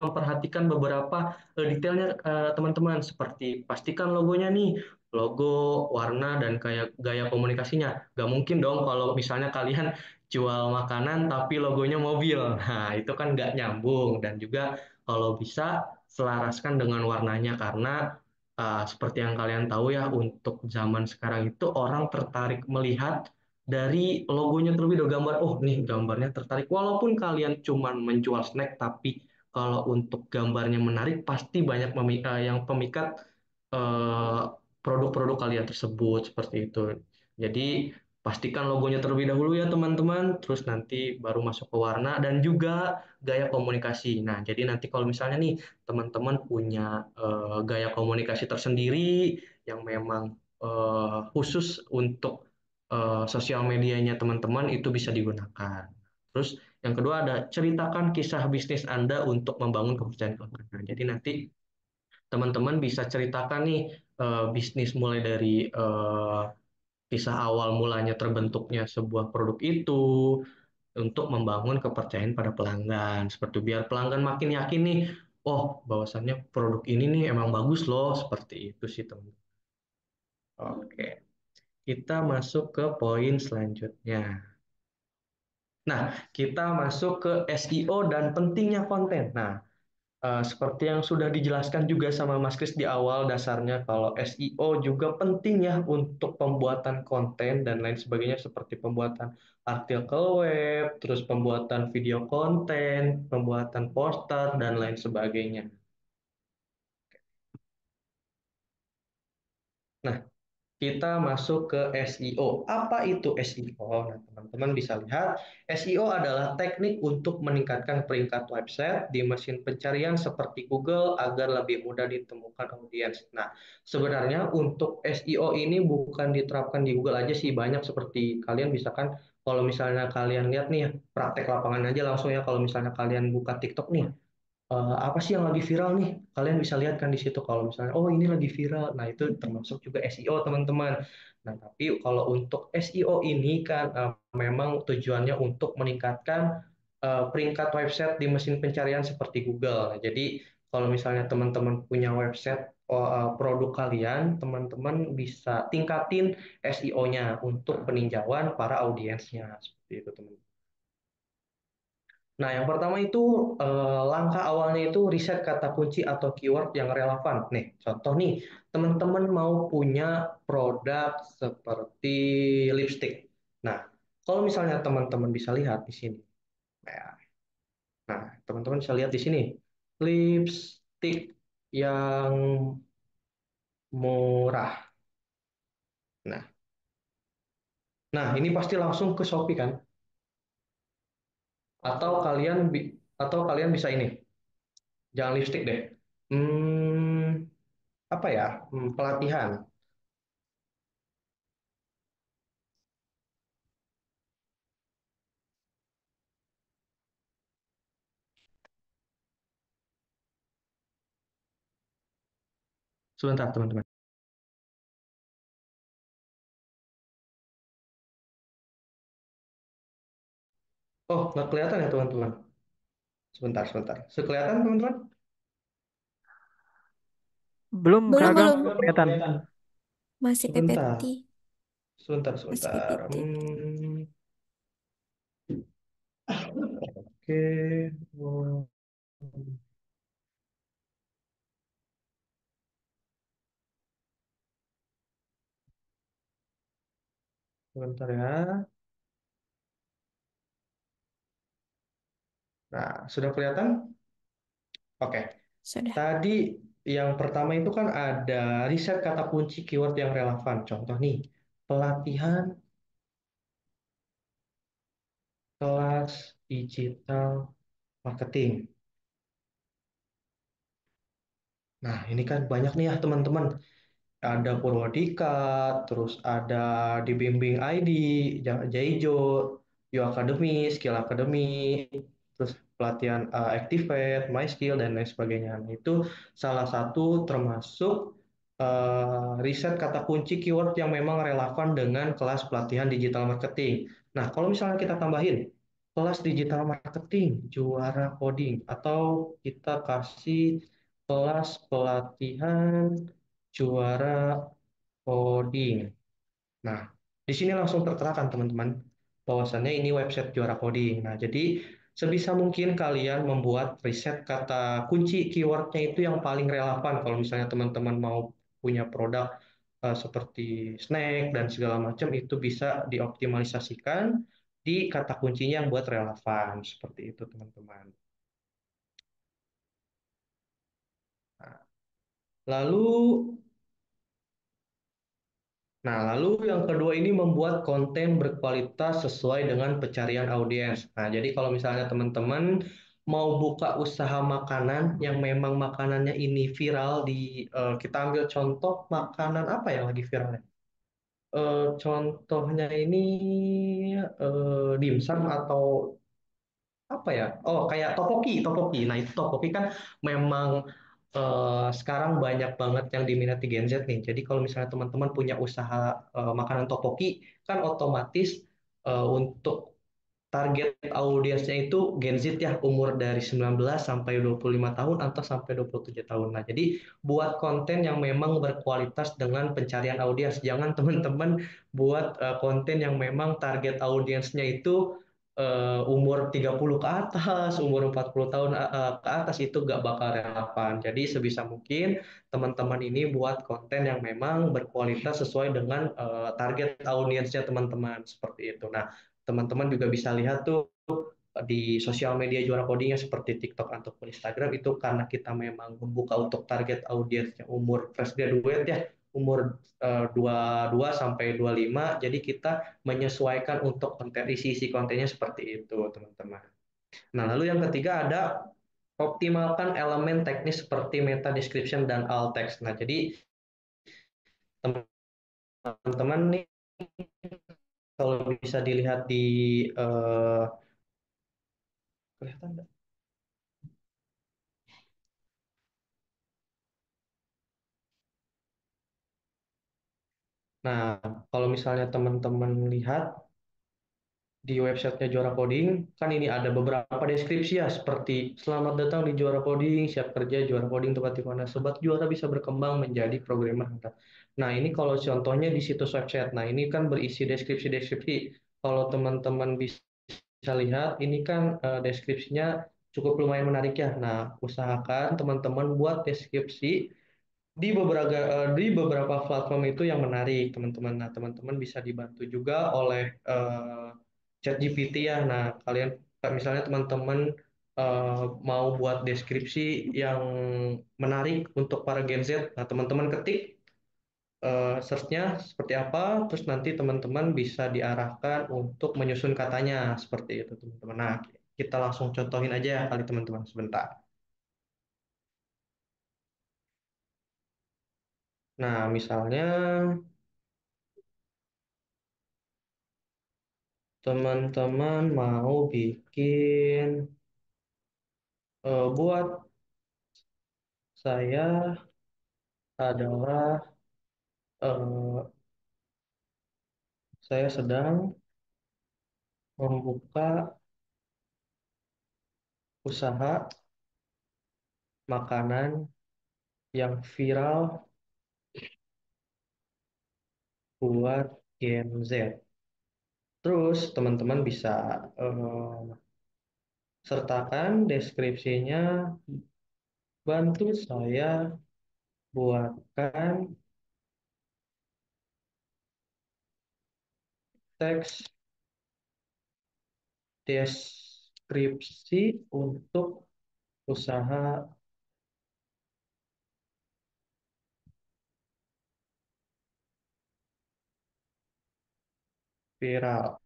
B: memperhatikan beberapa detailnya, teman-teman, seperti pastikan logonya nih, logo, warna, dan kayak gaya komunikasinya. Gak mungkin dong kalau misalnya kalian jual makanan tapi logonya mobil. Nah, itu kan nggak nyambung. Dan juga kalau bisa selaraskan dengan warnanya, karena seperti yang kalian tahu ya, untuk zaman sekarang itu orang tertarik melihat dari logonya terlebih dahulu, gambar, oh nih gambarnya tertarik. Walaupun kalian cuman menjual snack, tapi kalau untuk gambarnya menarik, pasti banyak yang pemikat eh, produk-produk kalian tersebut, seperti itu. Jadi pastikan logonya terlebih dahulu ya teman-teman, terus nanti baru masuk ke warna dan juga gaya komunikasi. Nah, jadi nanti kalau misalnya nih teman-teman punya gaya komunikasi tersendiri yang memang khusus untuk sosial medianya teman-teman, itu bisa digunakan. Terus yang kedua ada ceritakan kisah bisnis Anda untuk membangun kepercayaan pelanggan. Nah, jadi nanti teman-teman bisa ceritakan nih bisnis mulai dari kisah awal mulanya terbentuknya sebuah produk itu untuk membangun kepercayaan pada pelanggan. Seperti biar pelanggan makin yakin nih, oh bahwasannya produk ini nih emang bagus loh, seperti itu sih teman. Oke, kita masuk ke poin selanjutnya. Nah, kita masuk ke SEO dan pentingnya konten. Nah, seperti yang sudah dijelaskan juga sama Mas Kris di awal, dasarnya kalau SEO juga penting ya untuk pembuatan konten dan lain sebagainya, seperti pembuatan artikel web, terus pembuatan video konten, pembuatan poster, dan lain sebagainya. Nah, kita masuk ke SEO. Apa itu SEO? Nah, teman-teman bisa lihat, SEO adalah teknik untuk meningkatkan peringkat website di mesin pencarian seperti Google agar lebih mudah ditemukan audiens. Nah, sebenarnya untuk SEO ini bukan diterapkan di Google aja sih, banyak, seperti kalian bisa kan, kalau misalnya kalian lihat nih, praktek lapangan aja langsung ya, kalau misalnya kalian buka TikTok nih, apa sih yang lagi viral nih? Kalian bisa lihat kan di situ kalau misalnya, oh ini lagi viral. Nah, itu termasuk juga SEO, teman-teman. Nah, tapi kalau untuk SEO ini kan memang tujuannya untuk meningkatkan peringkat website di mesin pencarian seperti Google. Nah, jadi kalau misalnya teman-teman punya website produk kalian, teman-teman bisa tingkatin SEO-nya untuk peninjauan para audiensnya. Seperti itu, teman-teman. Nah, yang pertama itu langkah awalnya itu riset kata kunci atau keyword yang relevan. Nih, contoh nih, teman-teman mau punya produk seperti lipstick. Nah, kalau misalnya teman-teman bisa lihat di sini. Nah, teman-teman bisa lihat di sini. Lipstick yang murah. Nah, ini pasti langsung ke Shopee kan? Atau kalian bisa ini. Jangan lipstick deh. Apa ya? Pelatihan. Sebentar, teman-teman. Oh, nggak kelihatan ya, teman-teman? Sebentar, sebentar. Sekelihatan, teman-teman?
C: Belum
F: Belum,
C: seragam
F: belum.
C: kelihatan.
F: Masih
B: Sebentar,
F: PPT.
B: sebentar,
F: Masih
B: sebentar.
F: PPT.
B: Oke. Oh, sebentar ya. Nah, sudah kelihatan? Oke.
F: Sudah.
B: Tadi yang pertama itu kan ada riset kata kunci keyword yang relevan. Contoh nih, pelatihan kelas digital marketing. Nah, ini kan banyak nih ya teman-teman. Ada Purwadika, terus ada Dibimbing ID, Jaijo, Yo Academy, Skill Academy, terus pelatihan Activate, My Skill, dan lain sebagainya. Nah, itu salah satu termasuk riset kata kunci keyword yang memang relevan dengan kelas pelatihan digital marketing. Nah, kalau misalnya kita tambahin kelas digital marketing, juara coding, atau kita kasih kelas pelatihan juara coding. Nah, di sini langsung tertera teman-teman bahwasannya ini website juara coding. Nah, jadi sebisa mungkin kalian membuat riset kata kunci keywordnya itu yang paling relevan kalau misalnya teman-teman mau punya produk seperti snack dan segala macam itu bisa dioptimalisasikan di kata kuncinya yang buat relevan seperti itu teman-teman. Nah, lalu lalu yang kedua ini membuat konten berkualitas sesuai dengan pencarian audiens. Nah, jadi kalau misalnya teman-teman mau buka usaha makanan yang memang makanannya ini viral kita ambil contoh makanan apa yang lagi viral ya? Contohnya ini dimsum atau apa ya? Oh, kayak topoki, topoki. Nah, itu topoki kan memang sekarang banyak banget yang diminati Gen Z nih. Jadi kalau misalnya teman-teman punya usaha makanan topoki, kan otomatis untuk target audiensnya itu Gen Z ya, umur dari 19 sampai 25 tahun atau sampai 27 tahun. Nah, jadi buat konten yang memang berkualitas dengan pencarian audiens. Jangan teman-teman buat konten yang memang target audiensnya itu umur 30 ke atas, umur 40 tahun ke atas itu nggak bakal relevan. Jadi sebisa mungkin teman-teman ini buat konten yang memang berkualitas sesuai dengan target audiensnya teman-teman seperti itu. Nah, teman-teman juga bisa lihat tuh di sosial media juara codingnya seperti TikTok ataupun Instagram itu karena kita memang membuka untuk target audiensnya umur fresh graduate ya, umur 22 sampai 25, jadi kita menyesuaikan untuk konten isi kontennya seperti itu teman-teman. Nah, lalu yang ketiga ada optimalkan elemen teknis seperti meta description dan alt text. Nah, jadi teman-teman nih kalau bisa dilihat di eh, kelihatan nggak? Nah, kalau misalnya teman-teman lihat di websitenya Juara Coding, kan ini ada beberapa deskripsi ya, seperti selamat datang di Juara Coding, siap kerja Juara Coding tempat di mana sobat juara bisa berkembang menjadi programmer. Nah, ini kalau contohnya di situs website. Nah, ini kan berisi deskripsi-deskripsi. Kalau teman-teman bisa lihat, ini kan deskripsinya cukup lumayan menarik ya. Nah, usahakan teman-teman buat deskripsi di beberapa platform itu yang menarik teman-teman. Nah, teman-teman bisa dibantu juga oleh ChatGPT ya. Nah, kalian misalnya teman-teman mau buat deskripsi yang menarik untuk para Gen Z. Nah, teman-teman ketik search-nya seperti apa, terus nanti teman-teman bisa diarahkan untuk menyusun katanya seperti itu teman-teman. Nah, kita langsung contohin aja ya kali teman-teman sebentar. Nah, misalnya teman-teman mau bikin buat saya adalah eh, saya sedang membuka usaha makanan yang viral buat Gen Z. Terus teman-teman bisa sertakan deskripsinya, bantu saya buatkan teks deskripsi untuk usaha viral.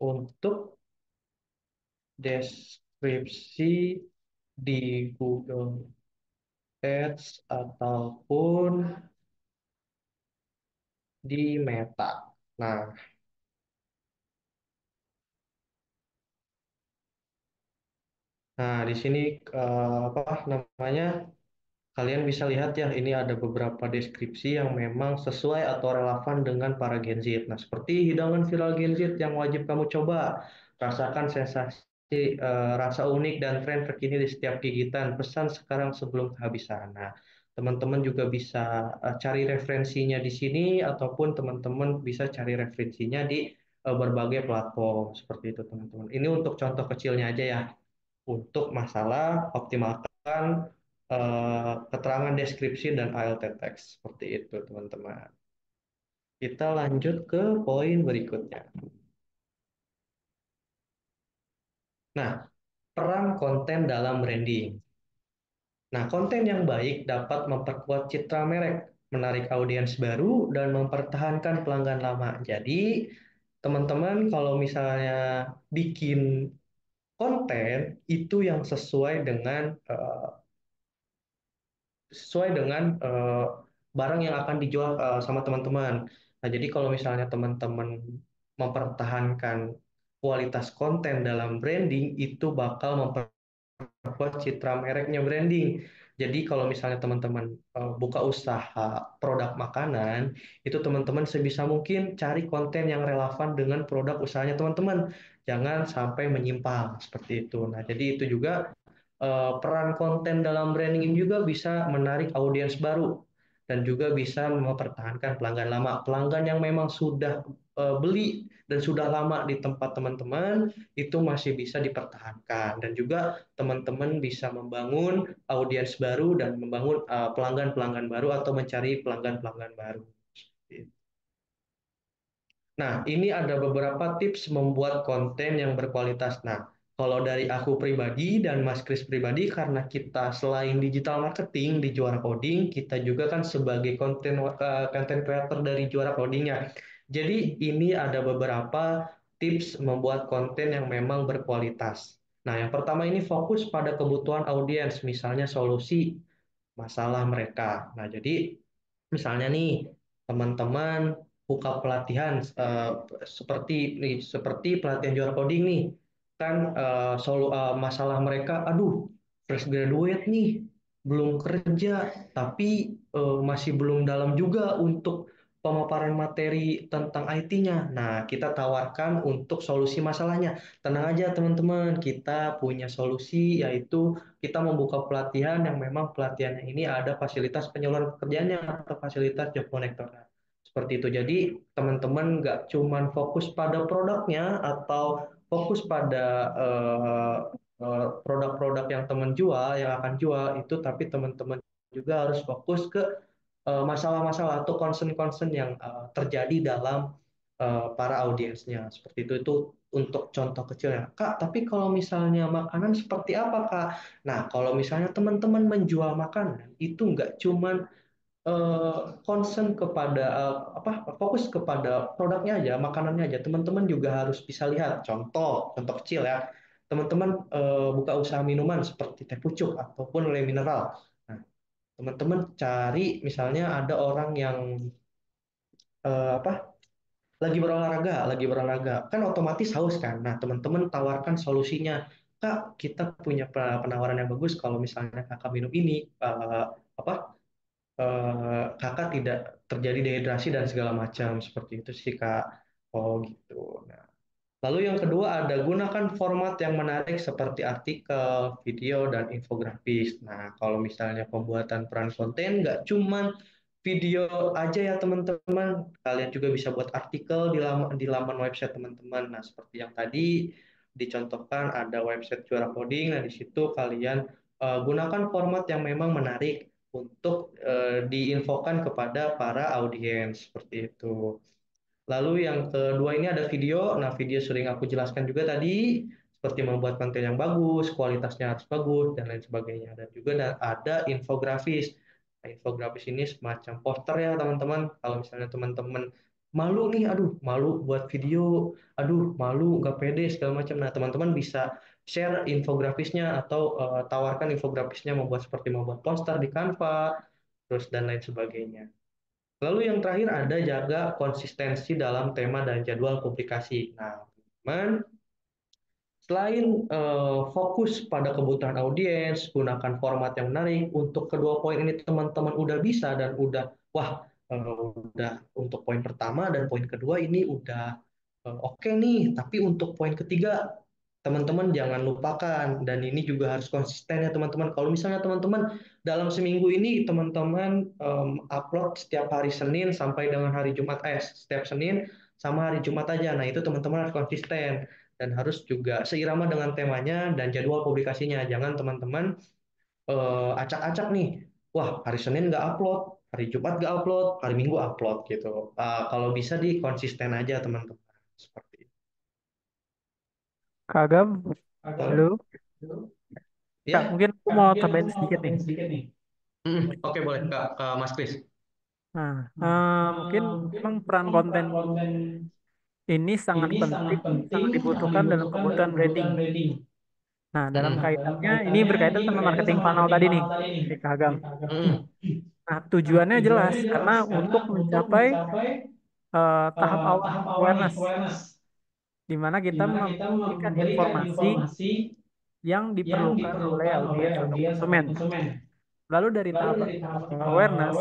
B: Untuk deskripsi di Google Ads ataupun di Meta. Nah, di sini apa namanya? Kalian bisa lihat ya, ini ada beberapa deskripsi yang memang sesuai atau relevan dengan para Gen Z. Nah, seperti hidangan viral Gen Z yang wajib kamu coba. Rasakan sensasi, rasa unik dan tren terkini di setiap gigitan. Pesan sekarang sebelum kehabisan. Nah, teman-teman juga bisa cari referensinya di sini, ataupun teman-teman bisa cari referensinya di berbagai platform. Seperti itu, teman-teman. Ini untuk contoh kecilnya aja ya, untuk masalah optimalkan keterangan deskripsi dan alt text. Seperti itu, teman-teman. Kita lanjut ke poin berikutnya. Nah, peran konten dalam branding. Nah, konten yang baik dapat memperkuat citra merek, menarik audiens baru, dan mempertahankan pelanggan lama. Jadi, teman-teman kalau misalnya bikin konten itu yang sesuai dengan barang yang akan dijual sama teman-teman. Nah, jadi kalau misalnya teman-teman mempertahankan kualitas konten dalam branding, itu bakal memperkuat citra mereknya branding. Jadi kalau misalnya teman-teman buka usaha produk makanan, itu teman-teman sebisa mungkin cari konten yang relevan dengan produk usahanya teman-teman. Jangan sampai menyimpang seperti itu. Nah, jadi itu juga peran konten dalam branding juga bisa menarik audiens baru dan juga bisa mempertahankan pelanggan lama. Pelanggan yang memang sudah beli dan sudah lama di tempat teman-teman itu masih bisa dipertahankan, dan juga teman-teman bisa membangun audiens baru dan membangun pelanggan-pelanggan baru atau mencari pelanggan-pelanggan baru. Nah, ini ada beberapa tips membuat konten yang berkualitas. Nah, kalau dari aku pribadi dan Mas Kris pribadi, karena kita selain digital marketing di Juara Coding, kita juga kan sebagai content creator dari Juara Codingnya. Jadi, ini ada beberapa tips membuat konten yang memang berkualitas. Nah, yang pertama ini fokus pada kebutuhan audiens, misalnya solusi masalah mereka. Nah, jadi misalnya nih, teman-teman buka pelatihan seperti pelatihan juara coding nih, kan masalah mereka, aduh, fresh graduate nih, belum kerja, tapi masih belum dalam juga untuk pemaparan materi tentang IT-nya. Nah, kita tawarkan untuk solusi masalahnya. Tenang aja teman-teman, kita punya solusi, yaitu kita membuka pelatihan yang memang pelatihannya ini ada fasilitas penyaluran pekerjaannya atau fasilitas job connector. Seperti itu. Jadi teman-teman nggak cuman fokus pada produknya atau fokus pada produk-produk yang teman jual, yang akan jual itu, tapi teman-teman juga harus fokus ke masalah-masalah atau concern-concern yang terjadi dalam para audiensnya. Seperti itu untuk contoh kecilnya. Kak, tapi kalau misalnya makanan seperti apa, Kak? Nah, kalau misalnya teman-teman menjual makanan, itu nggak cuman concern kepada fokus kepada produknya aja, makanannya aja. Teman-teman juga harus bisa lihat contoh kecil ya. Teman-teman buka usaha minuman seperti teh pucuk ataupun le mineral. Nah, teman-teman cari misalnya ada orang yang apa lagi berolahraga, kan otomatis haus kan. Nah, teman-teman tawarkan solusinya. Kak, kita punya penawaran yang bagus kalau misalnya kakak minum ini, apa kakak tidak terjadi dehidrasi dan segala macam. Seperti itu sih, Kak. Oh, gitu. Nah, lalu yang kedua ada gunakan format yang menarik seperti artikel, video, dan infografis. Nah, kalau misalnya pembuatan peran konten nggak cuman video aja ya teman-teman, kalian juga bisa buat artikel di laman website teman-teman. Nah, seperti yang tadi dicontohkan ada website Juara Coding. Nah, di situ kalian gunakan format yang memang menarik untuk diinfokan kepada para audiens seperti itu. Lalu yang kedua ini ada video. Nah, video sering aku jelaskan juga tadi, seperti membuat konten yang bagus, kualitasnya harus bagus, dan lain sebagainya. Dan juga ada infografis. Nah, infografis ini semacam poster ya, teman-teman. Kalau misalnya teman-teman malu nih, aduh malu buat video, aduh malu nggak pede segala macam. Nah teman-teman bisa share infografisnya atau tawarkan infografisnya membuat poster di Canva, terus dan lain sebagainya. Lalu yang terakhir ada jaga konsistensi dalam tema dan jadwal publikasi. Nah, teman, selain fokus pada kebutuhan audiens, gunakan format yang menarik. Untuk kedua poin ini teman-teman udah bisa dan udah, wah, udah untuk poin pertama dan poin kedua ini udah oke nih. Tapi untuk poin ketiga, teman-teman jangan lupakan dan ini juga harus konsisten ya teman-teman. Kalau misalnya teman-teman dalam seminggu ini teman-teman upload setiap hari Senin sampai dengan hari Jumat, setiap Senin sama hari Jumat aja. Nah, itu teman-teman harus konsisten dan harus juga seirama dengan temanya dan jadwal publikasinya. Jangan teman-teman acak-acak nih. Wah, hari Senin nggak upload, hari Jumat nggak upload, hari Minggu upload gitu. Kalau bisa di konsisten aja teman-teman. Seperti itu.
C: Kak Agam, halo. Kak,
B: Ya,
C: mungkin aku mau tambahin sedikit nih.
B: Oke boleh Kak Mas Kris.
C: Nah, mungkin memang peran konten ini sangat penting, sangat dibutuhkan dalam kebutuhan branding. Nah, dalam kaitannya ini berkaitan sama marketing funnel tadi nih, di Kak Agam. Nah, tujuannya jelas karena untuk mencapai tahap awal awareness, di mana kita memberikan informasi yang diperlukan oleh audiens atau konsumen. Lalu dari tahap awareness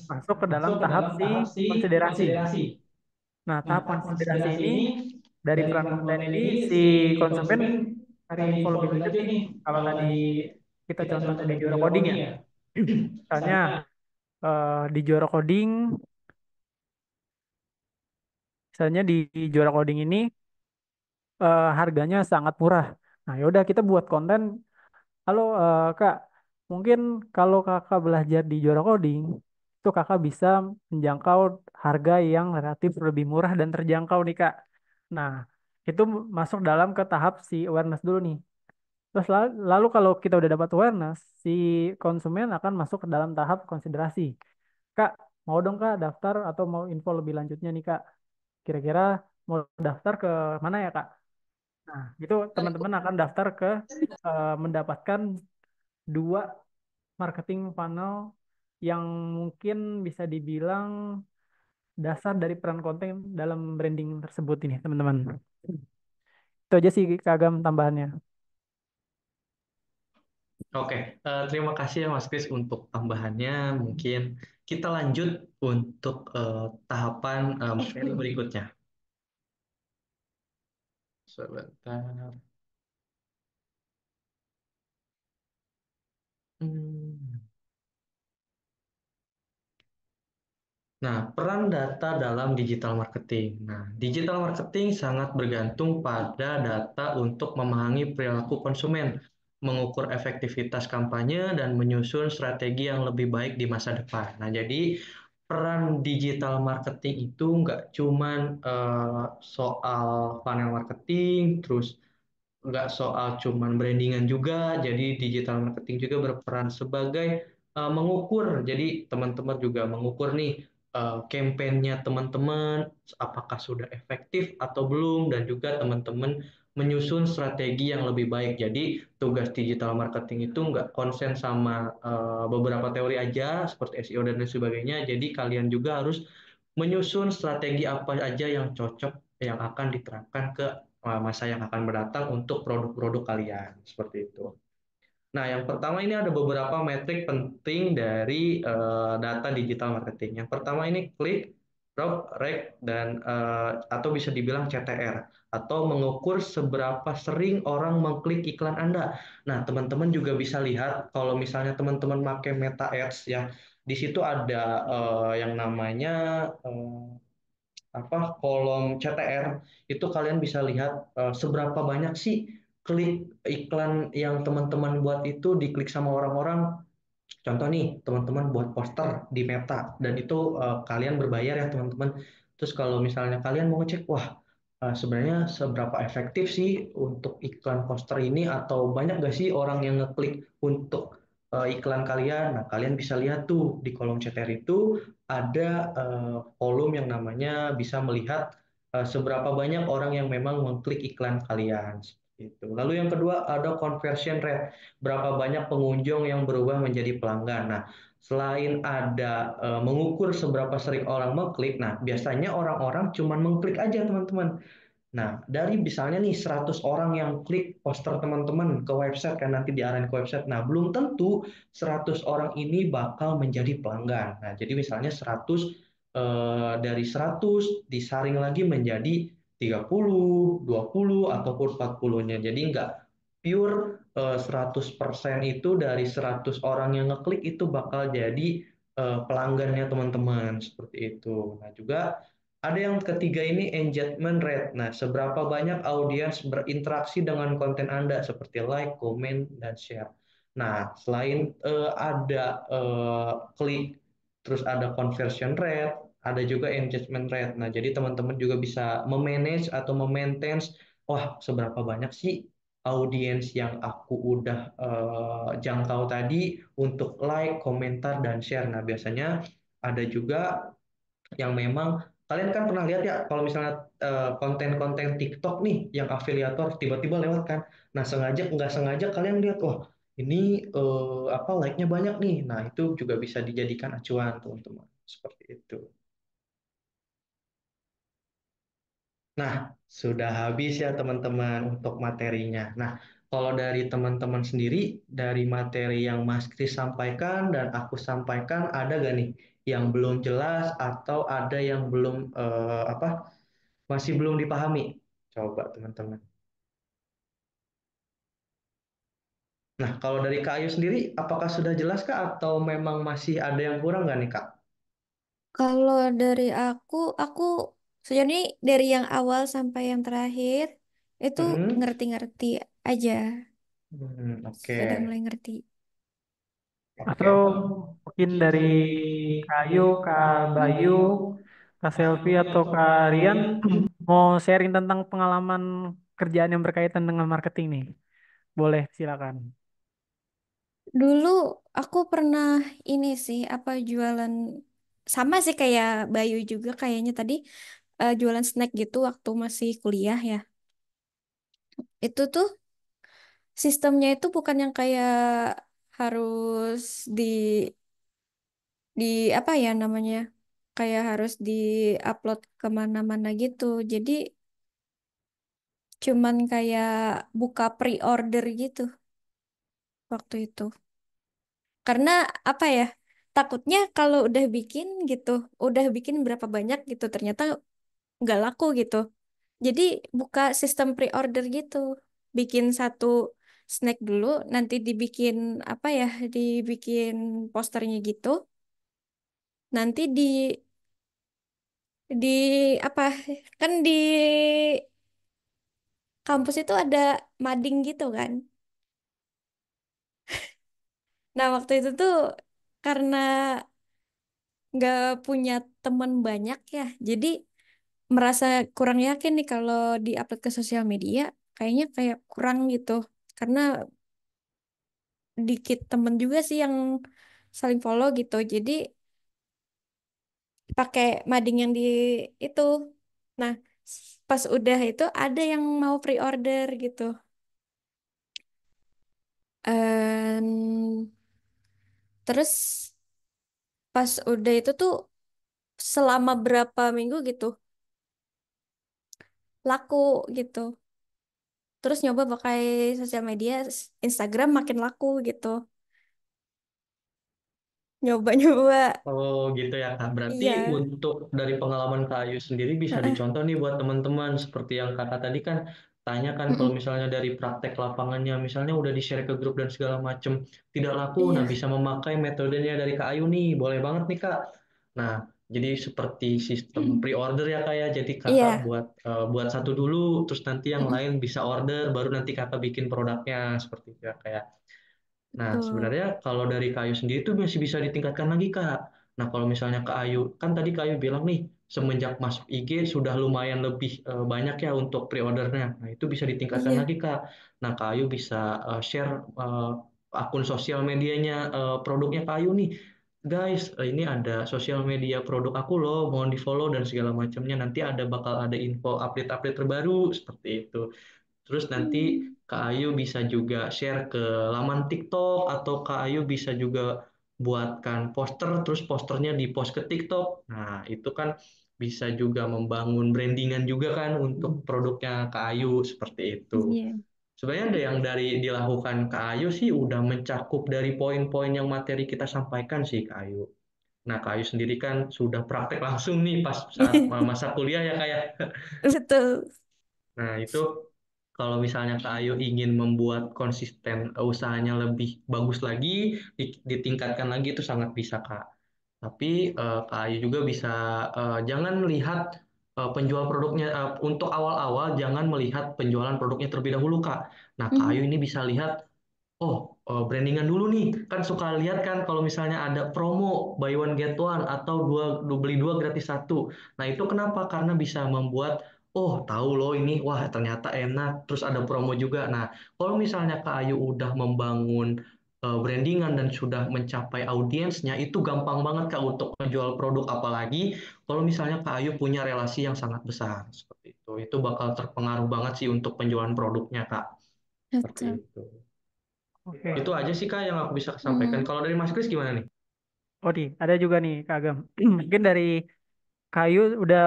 C: masuk ke dalam tahap si konsiderasi. Nah, tahap konsiderasi ini dari peran konten ini si konsumen cari info lebih lanjut nih. Kalau tadi kita contohnya di Jora Coding ya. Misalnya di Jora Coding, misalnya di Jora Coding ini harganya sangat murah. Nah, yaudah kita buat konten. Halo Kak, mungkin kalau Kakak belajar di Jora Coding, itu Kakak bisa menjangkau harga yang relatif lebih murah dan terjangkau nih Kak. Nah, itu masuk dalam ke tahap si awareness dulu nih. Terus lalu kalau kita udah dapat awareness, si konsumen akan masuk ke dalam tahap konsiderasi. Kak, mau dong Kak daftar atau mau info lebih lanjutnya nih Kak. Kira-kira mau daftar ke mana ya Kak? Nah, itu teman-teman akan daftar ke mendapatkan dua marketing funnel yang mungkin bisa dibilang dasar dari peran konten dalam branding tersebut ini, teman-teman. Itu aja sih kagam tambahannya.
B: Oke, terima kasih ya Mas Kris untuk tambahannya. Mungkin kita lanjut untuk tahapan materi berikutnya. Sebentar. Nah, peran data dalam digital marketing. Nah, digital marketing sangat bergantung pada data untuk memahami perilaku konsumen, mengukur efektivitas kampanye, dan menyusun strategi yang lebih baik di masa depan. Nah, jadi peran digital marketing itu nggak cuman soal funnel marketing, terus nggak soal cuman brandingan juga, jadi digital marketing juga berperan sebagai mengukur. Jadi teman-teman juga mengukur nih kampanyenya teman-teman apakah sudah efektif atau belum, dan juga teman-teman menyusun strategi yang lebih baik. Jadi tugas digital marketing itu nggak konsen sama beberapa teori aja seperti SEO dan lain sebagainya. Jadi kalian juga harus menyusun strategi apa aja yang cocok yang akan diterapkan ke masa yang akan mendatang untuk produk-produk kalian seperti itu. Nah, yang pertama ini ada beberapa metrik penting dari data digital marketing. Yang pertama ini klik, drop, rate, dan atau bisa dibilang CTR atau mengukur seberapa sering orang mengklik iklan Anda. Nah, teman-teman juga bisa lihat kalau misalnya teman-teman pakai Meta Ads ya, di situ ada yang namanya kolom CTR. Itu kalian bisa lihat seberapa banyak sih klik iklan yang teman-teman buat itu diklik sama orang-orang. Contoh nih, teman-teman buat poster di Meta dan itu kalian berbayar ya teman-teman. Terus kalau misalnya kalian mau ngecek, wah sebenarnya seberapa efektif sih untuk iklan poster ini atau banyak gak sih orang yang ngeklik untuk iklan kalian. Nah, kalian bisa lihat tuh di kolom CTR itu ada volume yang namanya bisa melihat seberapa banyak orang yang memang mengklik iklan kalian. Seperti itu. Lalu yang kedua ada conversion rate, berapa banyak pengunjung yang berubah menjadi pelanggan. Nah, selain ada mengukur seberapa sering orang mengklik, nah biasanya orang-orang cuma mengklik aja teman-teman. Nah, dari misalnya nih 100 orang yang klik poster teman-teman ke website kan nanti diarahin ke website. Nah, belum tentu 100 orang ini bakal menjadi pelanggan. Nah, jadi misalnya 100 dari 100 disaring lagi menjadi 30, 20 ataupun 40-nya. Jadi nggak pure 100% itu dari 100 orang yang ngeklik itu bakal jadi pelanggannya teman-teman seperti itu. Nah, juga ada yang ketiga ini engagement rate. Nah, seberapa banyak audiens berinteraksi dengan konten Anda seperti like, comment, dan share. Nah, selain ada klik, terus ada conversion rate, ada juga engagement rate. Nah, jadi teman-teman juga bisa memanage atau memaintain, wah, seberapa banyak sih audiens yang aku udah jangkau tadi untuk like, komentar, dan share. Nah, biasanya ada juga yang memang kalian kan pernah lihat ya kalau misalnya konten-konten TikTok nih yang afiliator tiba-tiba lewat kan. Nah, sengaja nggak sengaja kalian lihat, wah ini apa like-nya banyak nih. Nah, itu juga bisa dijadikan acuan teman-teman. Seperti itu. Nah, sudah habis ya teman-teman untuk materinya. Nah, kalau dari teman-teman sendiri, dari materi yang Mas Kris sampaikan dan aku sampaikan, ada gak nih yang belum jelas atau ada yang belum apa masih belum dipahami? Coba teman-teman. Nah, kalau dari Kak Ayu sendiri, apakah sudah jelas Kak atau memang masih ada yang kurang nggak nih Kak?
F: Kalau dari aku sejauh ini dari yang awal sampai yang terakhir itu
B: Mm-mm.
F: ngerti-ngerti aja,
B: Oke,
F: sudah mulai ngerti.
B: oke.
C: Atau mungkin dari Kayu, Kak Bayu, Kak Selvi atau Kak Rian mau sharing tentang pengalaman kerjaan yang berkaitan dengan marketing nih. Boleh, silakan.
F: Dulu aku pernah ini sih apa jualan sama sih kayak Bayu juga kayaknya tadi jualan snack gitu waktu masih kuliah ya. Itu tuh sistemnya itu bukan yang kayak harus di di apa ya namanya kayak harus di-upload kemana-mana gitu. Jadi cuman kayak buka pre-order gitu waktu itu. Karena apa ya? Takutnya kalau udah bikin gitu, udah bikin berapa banyak gitu, ternyata nggak laku gitu. Jadi buka sistem pre-order gitu. Bikin satu snack dulu, nanti dibikin apa ya? Dibikin posternya gitu. Nanti di apa? Kan di kampus itu ada mading gitu kan. Nah, waktu itu tuh karena nggak punya teman banyak ya, jadi merasa kurang yakin nih kalau di-upload ke sosial media, kayaknya kayak kurang gitu. Karena dikit temen juga sih yang saling follow gitu. Jadi pakai mading yang di itu. Nah, pas udah itu ada yang mau pre-order gitu. Em, terus pas udah itu tuh selama berapa minggu gitu laku gitu. Terus nyoba pakai sosial media, Instagram makin laku gitu. Nyoba-nyoba.
B: Oh gitu ya Kak. Berarti
F: Iya.
B: untuk dari pengalaman Kak Ayu sendiri bisa
F: Heeh.
B: dicontoh nih buat teman-teman. Seperti yang Kakak tadi kan tanya kan kalau
F: Mm-mm.
B: misalnya dari praktek lapangannya misalnya udah di-share ke grup dan segala macam tidak laku. Nah
F: Iya.
B: bisa memakai metodenya dari Kak Ayu nih. Boleh banget nih Kak. Nah jadi seperti sistem pre-order ya Kak ya. Jadi Kakak
F: Iya.
B: buat satu dulu terus nanti yang
F: Mm-mm.
B: lain bisa order baru nanti Kakak bikin produknya seperti itu ya Kak ya. Nah,
F: Betul.
B: sebenarnya kalau dari Kak Ayu sendiri itu masih bisa ditingkatkan lagi, Kak. Nah, kalau misalnya Kak Ayu, kan tadi Kak Ayu bilang nih, semenjak masuk IG sudah lumayan lebih banyak ya untuk pre-ordernya. Nah, itu bisa ditingkatkan
F: Iya.
B: lagi, Kak. Nah, Kak Ayu bisa share akun sosial medianya produknya Kak Ayu nih. guys, ini ada sosial media produk aku loh, mohon di follow dan segala macamnya. Nanti bakal ada info update-update terbaru seperti itu. Terus nanti
F: Hmm.
B: Kak Ayu bisa juga share ke laman TikTok atau Kak Ayu bisa juga buatkan poster, terus posternya di post ke TikTok. Nah, itu kan bisa juga membangun brandingan juga kan untuk produknya Kak Ayu seperti itu.
F: Iya.
B: Sebenarnya ada yang dari dilakukan Kak Ayu sih udah mencakup dari poin-poin yang materi kita sampaikan sih Kak Ayu. Nah, Kak Ayu sendiri kan sudah praktek langsung nih pas saat masa kuliah ya Kak ya.
F: Betul.
B: Nah, itu kalau misalnya Kak Ayu ingin membuat konsisten usahanya lebih bagus lagi, ditingkatkan lagi itu sangat bisa Kak. Tapi Kak Ayu juga bisa jangan melihat penjual produknya untuk awal-awal jangan melihat penjualan produknya terlebih dahulu Kak. Nah, Kak Ayu
F: Mhm.
B: ini bisa lihat oh, brandingan dulu nih. Kan suka lihat kan kalau misalnya ada promo buy one get one atau beli dua gratis satu. Nah, itu kenapa? Karena bisa membuat oh, tahu loh ini wah ternyata enak. Terus ada promo juga. Nah, kalau misalnya Kak Ayu udah membangun brandingan dan sudah mencapai audiensnya, itu gampang banget Kak untuk menjual produk apalagi kalau misalnya Kak Ayu punya relasi yang sangat besar seperti itu. Itu bakal terpengaruh banget sih untuk penjualan produknya Kak. Seperti
F: Betul.
B: itu.
C: Oke.
B: Itu aja sih Kak yang aku bisa sampaikan.
F: Hmm.
B: Kalau dari Mas Kris gimana nih?
C: Oh, ada juga nih Kak Agam. Mungkin dari kayu udah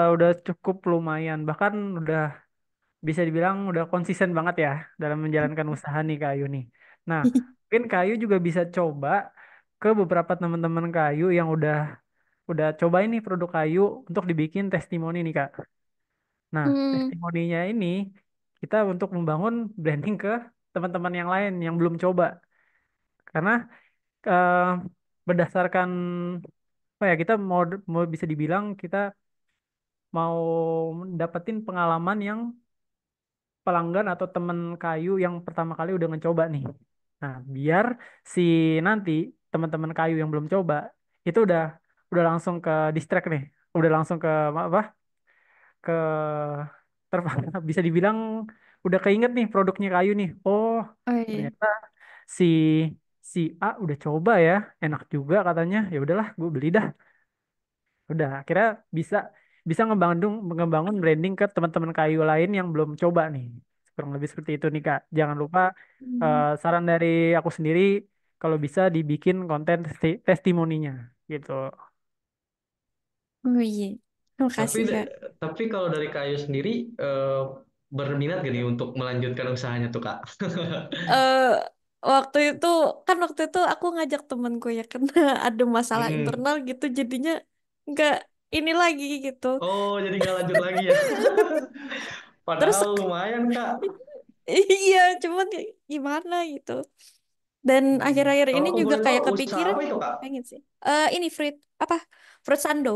C: cukup lumayan, bahkan udah bisa dibilang udah konsisten banget ya dalam menjalankan usaha nih kayu nih. Nah, mungkin kayu juga bisa coba ke beberapa teman-teman kayu yang udah coba ini produk kayu untuk dibikin testimoni nih Kak. Nah,
F: Hmm.
C: testimoninya ini kita untuk membangun branding ke teman-teman yang lain yang belum coba. Karena eh, berdasarkan apa ya kita mau bisa dibilang kita mau dapetin pengalaman yang pelanggan atau temen kayu yang pertama kali udah ngecoba nih. Nah, biar si nanti teman-teman kayu yang belum coba itu udah langsung ke distract nih, udah langsung ke apa? Ke ter, bisa dibilang udah keinget nih produknya kayu nih. Oh,
F: Oh iya.
C: ternyata si si A udah coba ya, enak juga katanya. Ya udahlah, gue beli dah. Udah, akhirnya bisa bisa ngebangun branding ke teman-teman kayu lain yang belum coba nih. Kurang lebih seperti itu nih Kak. Jangan lupa
F: Hmm.
C: saran dari aku sendiri kalau bisa dibikin konten testimoninya gitu.
F: Oh iya. Terima
B: Tapi
F: kasih, Kak.
B: tapi kalau dari Kak Ayu sendiri berminat gak nih untuk melanjutkan usahanya tuh Kak?
F: eh waktu itu aku ngajak temenku ya karena ada masalah
B: Mm-mm.
F: internal gitu jadinya nggak ini lagi gitu.
B: Oh, jadi nggak lanjut lagi ya?
F: Terus
B: Padahal lumayan Kak.
F: iya, cuman gimana gitu. Dan akhir-akhir
B: Kalau
F: ini
B: aku
F: juga
B: boleh tahu
F: kayak
B: usaha
F: kepikiran
B: apa itu Kak?
F: pengen sih. Ini apa? Fruit sando.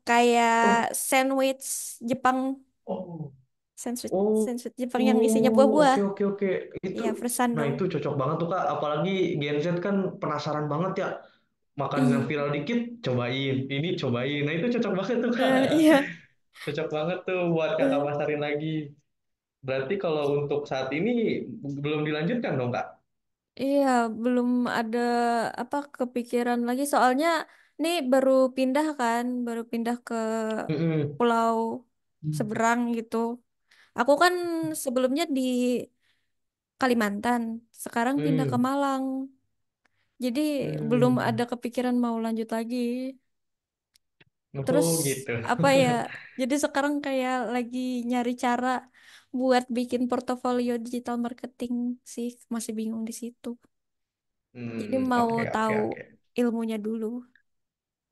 F: Kayak
B: Oh,
F: sandwich Jepang,
B: oh,
F: sandwich
B: oh,
F: sandwich Jepang yang isinya
B: oh,
F: buah-buah.
B: oke oke oke. Itu,
F: Iya, fruit
B: nah
F: sando.
B: itu cocok banget tuh Kak. Apalagi Gen Z kan penasaran banget ya. Makan yang
F: Iya.
B: viral dikit, cobain. Ini cobain. Nah itu cocok banget tuh Kak.
F: Iya.
B: Cocok banget tuh buat Kakak
F: Eh,
B: pasarin lagi. Berarti kalau untuk saat ini belum dilanjutkan dong Kak?
F: iya, belum ada apa kepikiran lagi soalnya nih baru pindah ke
B: Mm-mm.
F: pulau seberang gitu. Aku kan sebelumnya di Kalimantan, sekarang pindah ke
B: Mm.
F: Malang. Jadi belum ada
B: Hmm.
F: kepikiran mau lanjut lagi. Terus
B: Oh gitu.
F: apa ya? Jadi sekarang kayak lagi nyari cara buat bikin portofolio digital marketing sih, masih bingung di situ. Jadi mau
B: Oke oke
F: tahu
B: oke.
F: ilmunya dulu.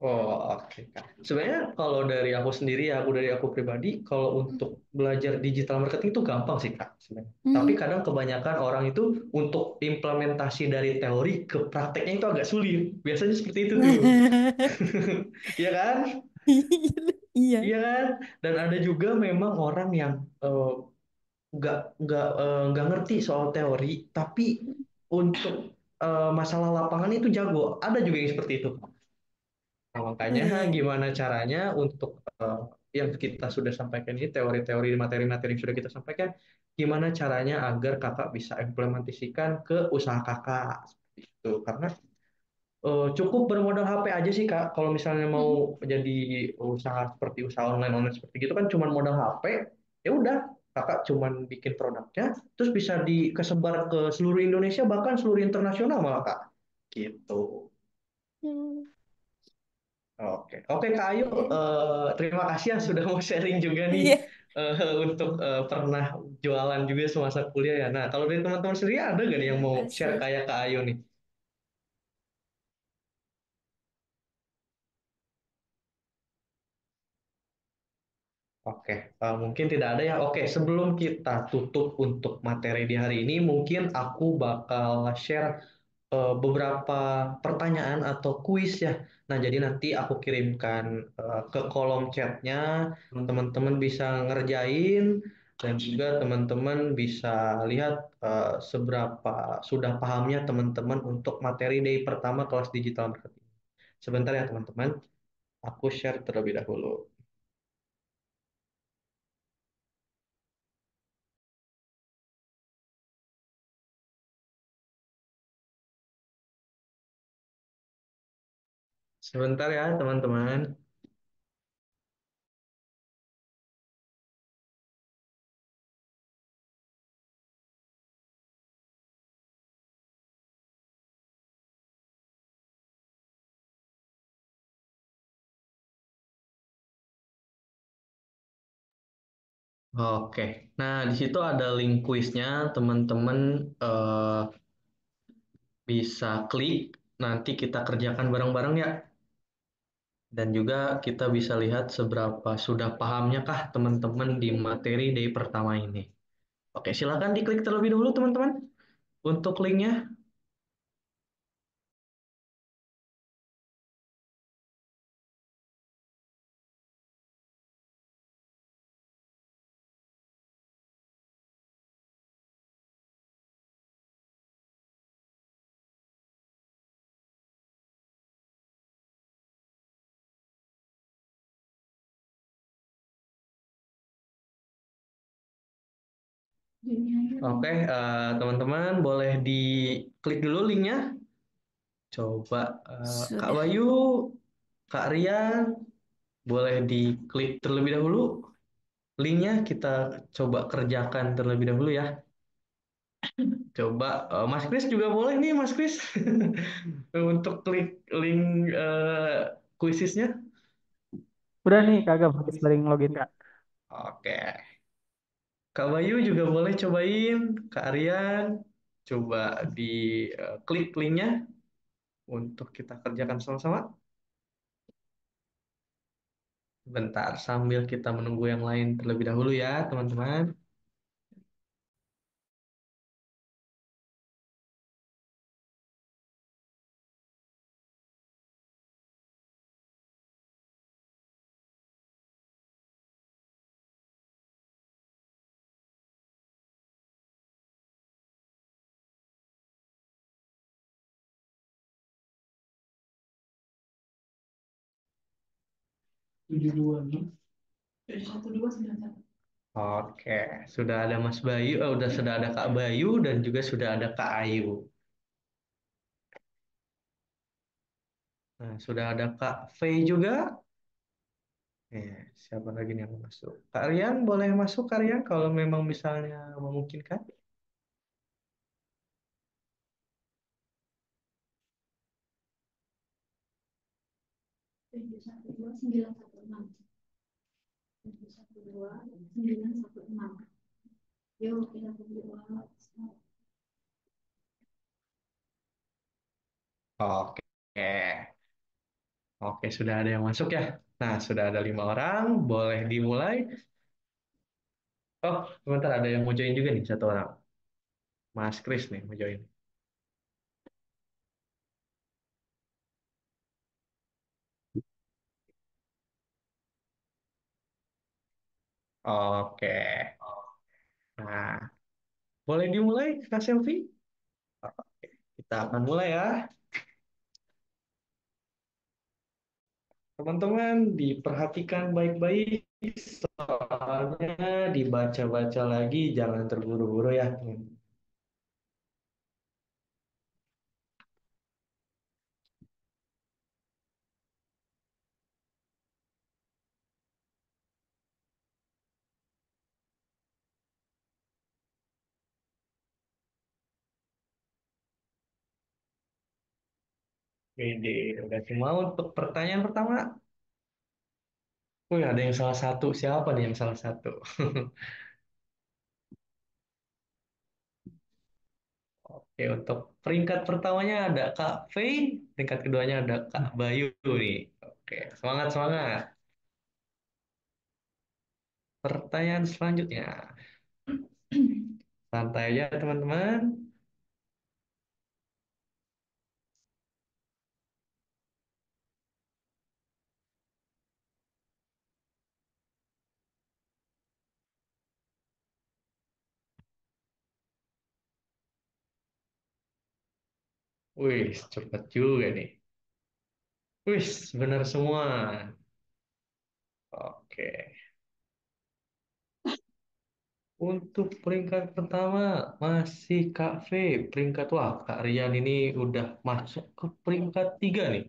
B: Oh, oke Kak. Sebenarnya kalau dari aku sendiri ya, dari aku pribadi, kalau untuk belajar digital marketing itu gampang sih Kak sebenarnya. Tapi
F: Hmm.
B: kadang kebanyakan orang itu untuk implementasi dari teori ke prakteknya itu agak sulit. Biasanya seperti itu tuh. Iya kan?
F: Iya.
B: Iya kan? Dan ada juga memang orang yang nggak ngerti soal teori, tapi untuk masalah lapangan itu jago. Ada juga yang seperti itu. Nah,
F: Oh
B: makanya
F: iya.
B: gimana caranya untuk yang kita sudah sampaikan ini teori-teori materi-materi yang sudah kita sampaikan, gimana caranya agar kakak bisa implementasikan ke usaha kakak seperti itu. Karena cukup bermodal HP aja sih Kak. Kalau misalnya mau
F: Mm.
B: jadi usaha seperti usaha online seperti gitu kan cuman modal HP, ya udah Kakak cuman bikin produknya, terus bisa kesebar ke seluruh Indonesia bahkan seluruh internasional malah Kak. Gitu.
F: Hmm.
B: Oke, oke Kak Ayu,
F: Oke.
B: terima kasih ya sudah mau sharing juga nih
F: Iya.
B: untuk pernah jualan juga semasa kuliah ya. Nah, kalau dari teman-teman sendiri ada gak nih yang mau share
F: Asik.
B: kayak Kak Ayu nih? Oke, mungkin tidak ada ya. Oke, sebelum kita tutup untuk materi di hari ini, mungkin aku bakal share beberapa pertanyaan atau kuis ya. Nah, jadi nanti aku kirimkan ke kolom chatnya, teman-teman bisa ngerjain dan juga teman-teman bisa lihat seberapa sudah pahamnya teman-teman untuk materi day pertama kelas digital marketing. Sebentar ya teman-teman, aku share terlebih dahulu. Sebentar ya teman-teman. Oke, nah di situ ada link kuisnya, teman-teman eh, bisa klik, nanti kita kerjakan bareng-bareng ya. Dan juga kita bisa lihat seberapa sudah pahamnya kah teman-teman di materi day pertama ini. Oke, silakan diklik terlebih dahulu teman-teman untuk linknya. Oke, teman-teman boleh diklik dulu linknya. Coba Kak
F: Sudah.
B: Bayu, Kak Rian, boleh diklik terlebih dahulu linknya. Kita coba kerjakan terlebih dahulu ya. Coba Mas Kris juga boleh nih Mas Kris untuk klik link kuisisnya.
C: Udah nih kagak habis paling login Kak.
B: Oke. Kak Bayu juga boleh cobain. Kak Aryan, coba di klik linknya untuk kita kerjakan sama-sama. Bentar, sambil kita menunggu yang lain terlebih dahulu ya, teman-teman.
E: Tujuh dua nih. 1291.
B: Oke, sudah ada Mas Bayu, sudah ada Kak Bayu dan juga sudah ada Kak Ayu. Nah, sudah ada Kak Faye juga. Siapa lagi nih yang mau masuk? Kak Rian boleh masuk Kak Rian kalau memang misalnya memungkinkan.
D: 712 916. 712 916. Yuk kita berdoa.
B: Oke, oke sudah ada yang masuk ya. Nah, sudah ada 5 orang, boleh dimulai. Oh, sebentar ada yang mau join juga nih 1 orang. Mas Kris nih mau join. Oke, nah boleh dimulai Kak Selvi? Oke, kita akan mulai ya. Teman-teman diperhatikan baik-baik, soalnya dibaca-baca lagi, jangan terburu-buru ya. Ini udah semua untuk pertanyaan pertama. Wih, ada yang salah satu. Siapa nih yang salah satu? Oke, untuk peringkat pertamanya ada Kak Fei, peringkat keduanya ada Kak Bayu nih. Oke, semangat semangat. Pertanyaan selanjutnya, santai aja teman-teman. Wih, cepat juga nih. Wih, benar semua. Oke. Untuk peringkat pertama masih Kak V. Peringkat wah, Kak Rian ini udah masuk ke peringkat tiga nih.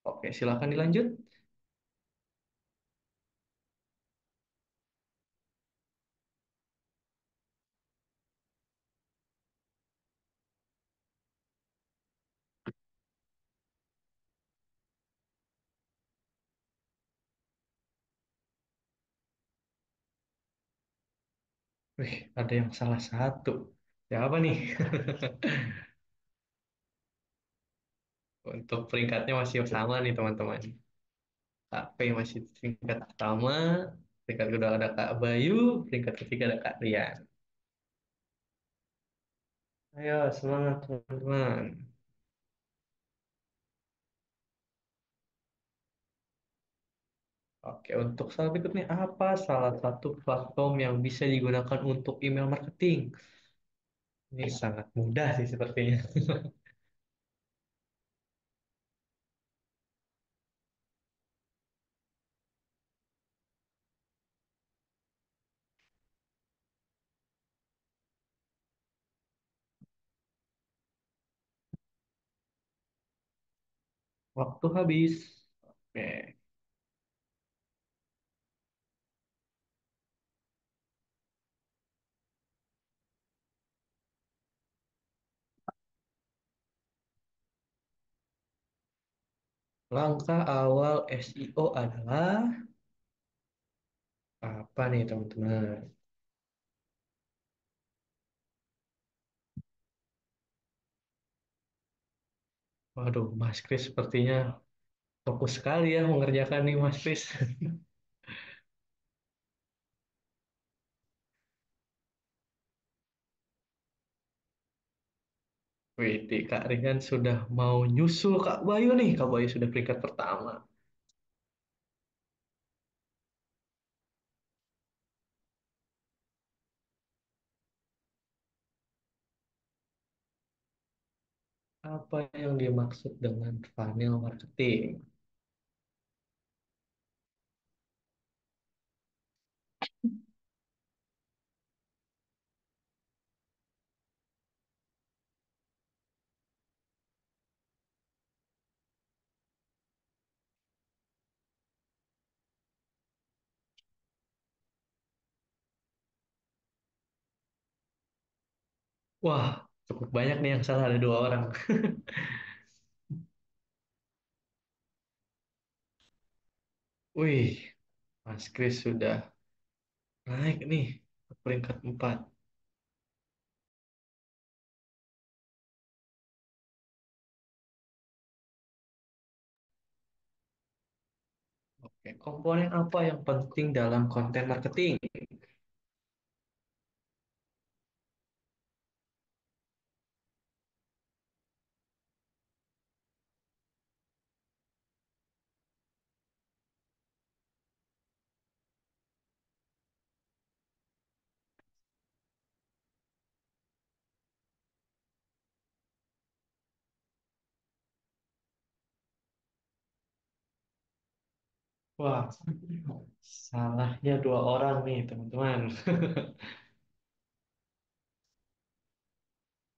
B: Oke, silakan dilanjut. Wih, ada yang salah satu. Siapa nih? Untuk peringkatnya masih sama nih teman-teman. Kak P masih peringkat pertama, peringkat kedua ada Kak Bayu, peringkat ketiga ada Kak Rian. Ayo semangat teman-teman. Oke, untuk soal berikutnya apa salah satu platform yang bisa digunakan untuk email marketing? Ini sangat mudah sih sepertinya. Waktu habis. Oke, langkah awal SEO adalah apa nih teman-teman? Waduh, Mas Kris sepertinya fokus sekali ya mengerjakan nih Mas Kris. Wih, Kak Rian sudah mau nyusul Kak Bayu nih. Kak Bayu sudah peringkat pertama. Apa yang dimaksud dengan funnel marketing? Wah, cukup banyak nih yang salah, ada dua orang. Wih, Mas Kris sudah naik nih ke peringkat 4. Oke, komponen apa yang penting dalam konten marketing? Wah, salahnya dua orang nih, teman-teman.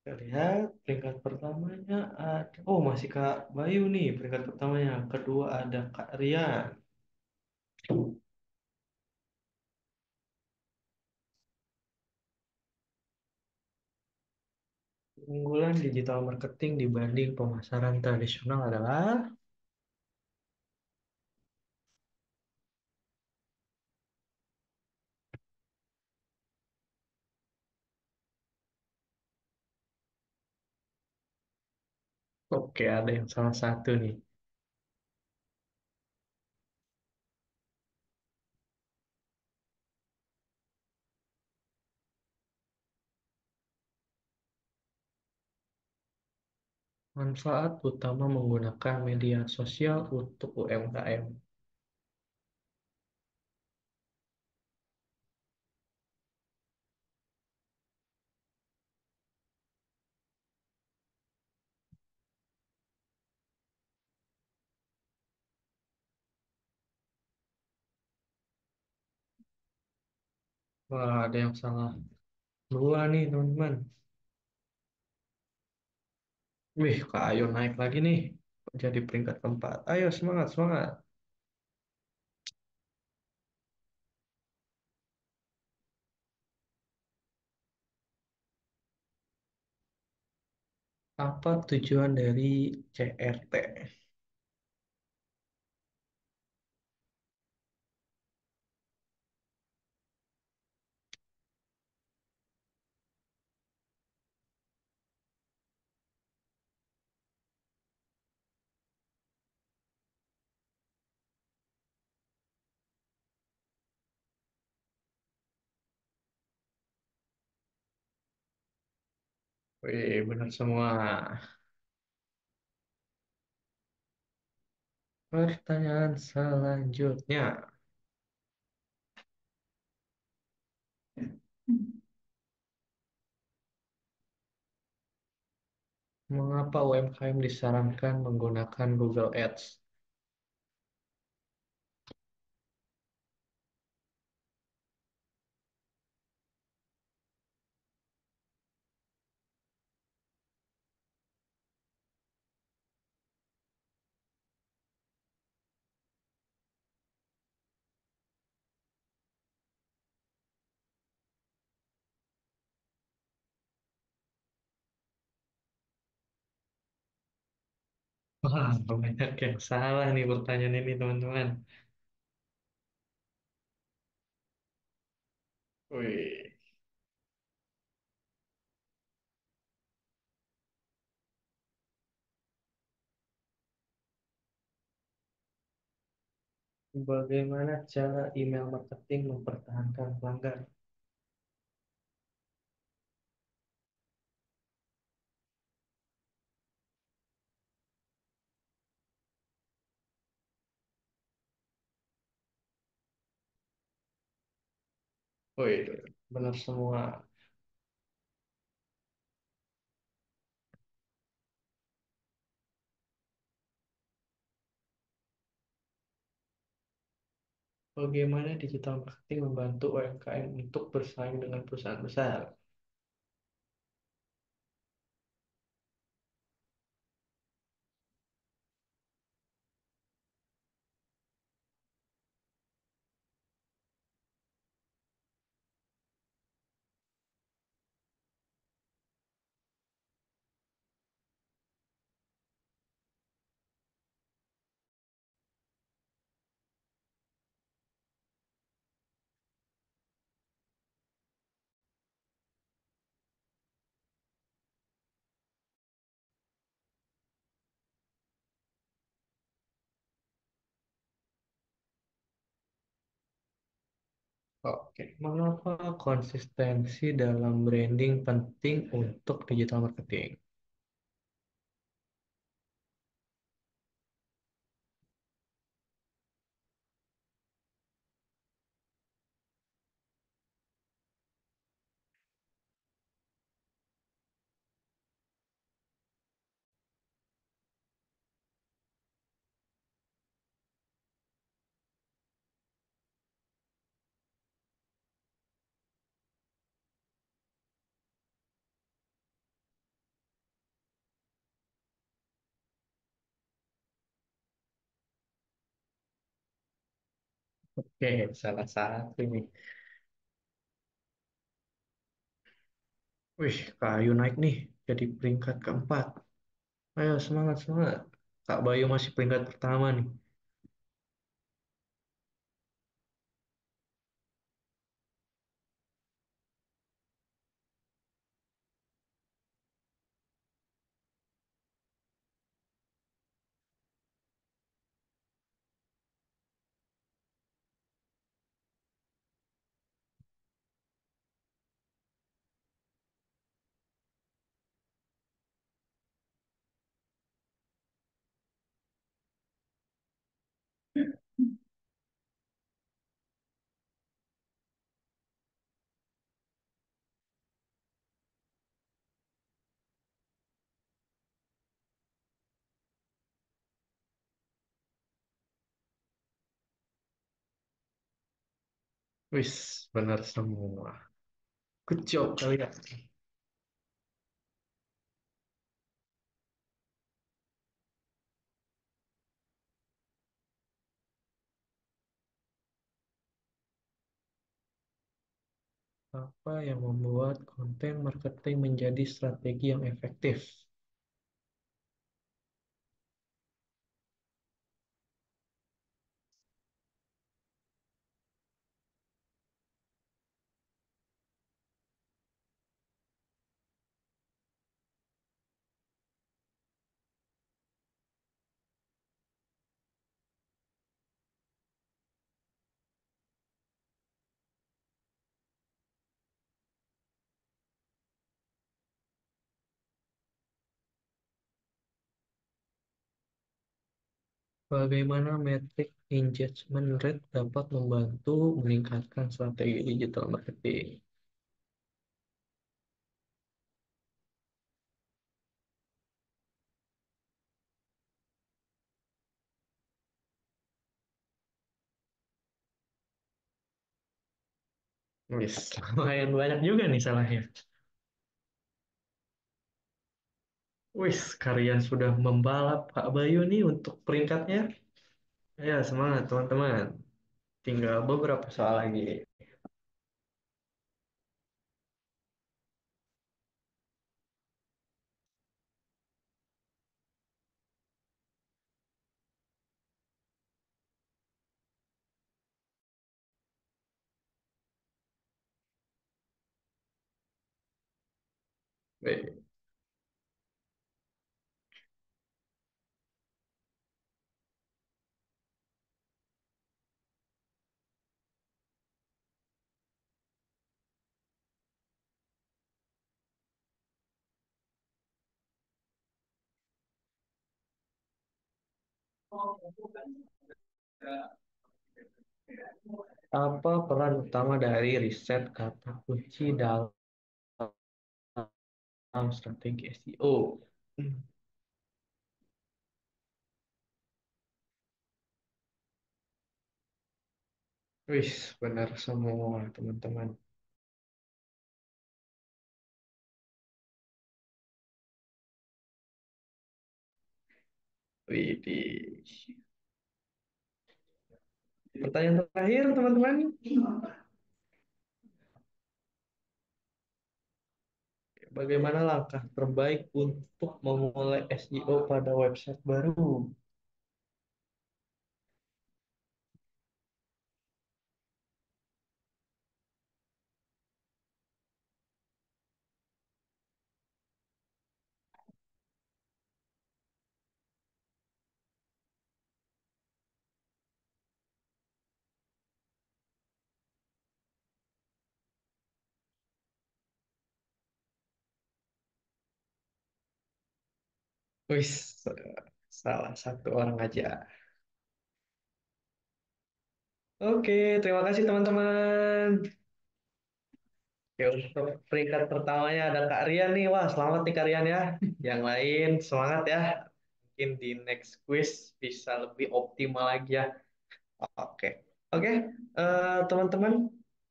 B: Kita lihat peringkat pertamanya ada, oh masih Kak Bayu nih peringkat pertamanya. Kedua ada Kak Rian. Keunggulan digital marketing dibanding pemasaran tradisional adalah oke, ada yang salah satu nih. Manfaat utama menggunakan media sosial untuk UMKM. Wah, ada yang salah dua nih, teman-teman. Wih, Kak Ayo naik lagi nih. Jadi peringkat keempat. Ayo, semangat, semangat. Apa tujuan dari CRT? Wih, benar semua. Pertanyaan selanjutnya. Mengapa UMKM disarankan menggunakan Google Ads? Wah, banyak yang salah nih pertanyaan ini, teman-teman. Wih, bagaimana cara email marketing mempertahankan pelanggan? Wih, benar semua. Bagaimana digital marketing membantu UMKM untuk bersaing dengan perusahaan besar? Oke, mengapa konsistensi dalam branding penting untuk digital marketing? Oke, salah satu nih. Wih, kayu naik nih. jadi peringkat keempat. Ayo semangat semangat. Kak Bayu masih peringkat pertama nih. Wis, benar semua. Good job kalian. Apa yang membuat konten marketing menjadi strategi yang efektif? Bagaimana metrik engagement rate dapat membantu meningkatkan strategi digital marketing? Wis, lumayan banyak juga nih salahnya. Wis, kalian sudah membalap Kak Bayu nih untuk peringkatnya. Ya, semangat teman-teman. Tinggal beberapa soal lagi. Baik. Apa peran utama dari riset kata kunci dalam strategi SEO? Wis, benar semua teman-teman. Widih. Pertanyaan terakhir teman-teman. Bagaimana langkah terbaik untuk memulai SEO pada website baru? Wis, salah satu orang aja. Oke, terima kasih teman-teman. Oke, untuk peringkat pertamanya ada Kak Rian nih. Wah, selamat nih Kak Rian ya. Yang lain semangat ya. Mungkin di next quiz bisa lebih optimal lagi ya. Oke, oke, teman-teman.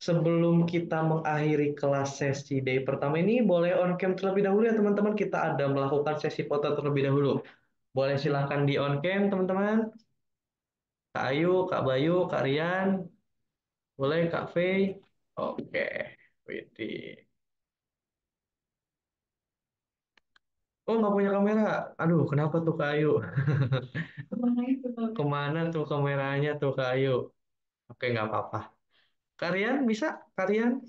B: Sebelum kita mengakhiri kelas sesi day pertama ini, boleh on cam terlebih dahulu ya teman-teman. Kita ada melakukan sesi foto terlebih dahulu. Boleh silahkan di on cam teman-teman. Kak Ayu, Kak Bayu, Kak Rian, boleh Kak Fei. Oke, Widih. Oh, nggak punya kamera. Aduh, kenapa tuh Kak Ayu?
E: Kemana itu?
B: Kemana tuh kameranya tuh Kak Ayu? Oke, nggak apa-apa. Kalian bisa? Kalian?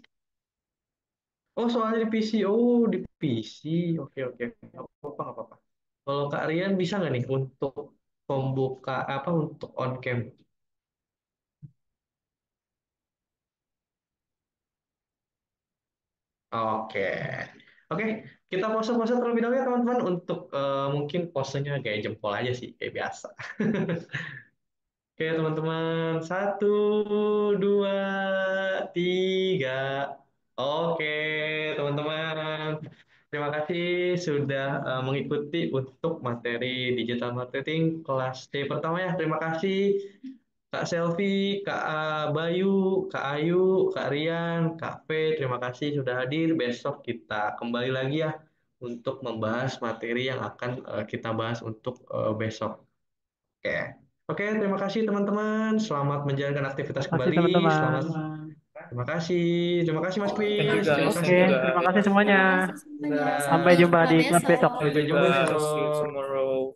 B: Oh, soalnya di PC. Oh, di PC. Oke, oke. Nggak apa-apa, nggak apa-apa. Kalau Kak Rian bisa nggak nih untuk membuka apa untuk on cam? Oke. Oke, kita pose-pose terlebih dahulu ya teman-teman untuk mungkin posenya kayak jempol aja sih kayak biasa. Oke teman-teman, satu, dua, tiga. Oke teman-teman, terima kasih sudah mengikuti untuk materi digital marketing kelas D pertama ya. Terima kasih Kak Selvi, Kak Bayu, Kak Ayu, Kak Rian, Kak V. Terima kasih sudah hadir. Besok kita kembali lagi ya untuk membahas materi yang akan kita bahas untuk besok. Oke. Oke, terima kasih teman-teman. Selamat menjalankan aktivitas
C: Terima kasih
B: kembali.
C: teman-teman.
B: Selamat. Terima kasih. Terima kasih Mas
I: Thank you
B: Kris. Terima
I: guys,
C: Oke,
I: thank
B: kasih
I: you
B: Kak.
C: terima kasih semuanya.
F: Terima kasih semuanya.
B: Nah,
C: Sampai
F: Sampai
C: jumpa
F: jumpa
C: di kelas
F: besok.
C: besok.
B: sampai
I: you
B: jumpa
I: guys. See you
B: besok.
I: tomorrow.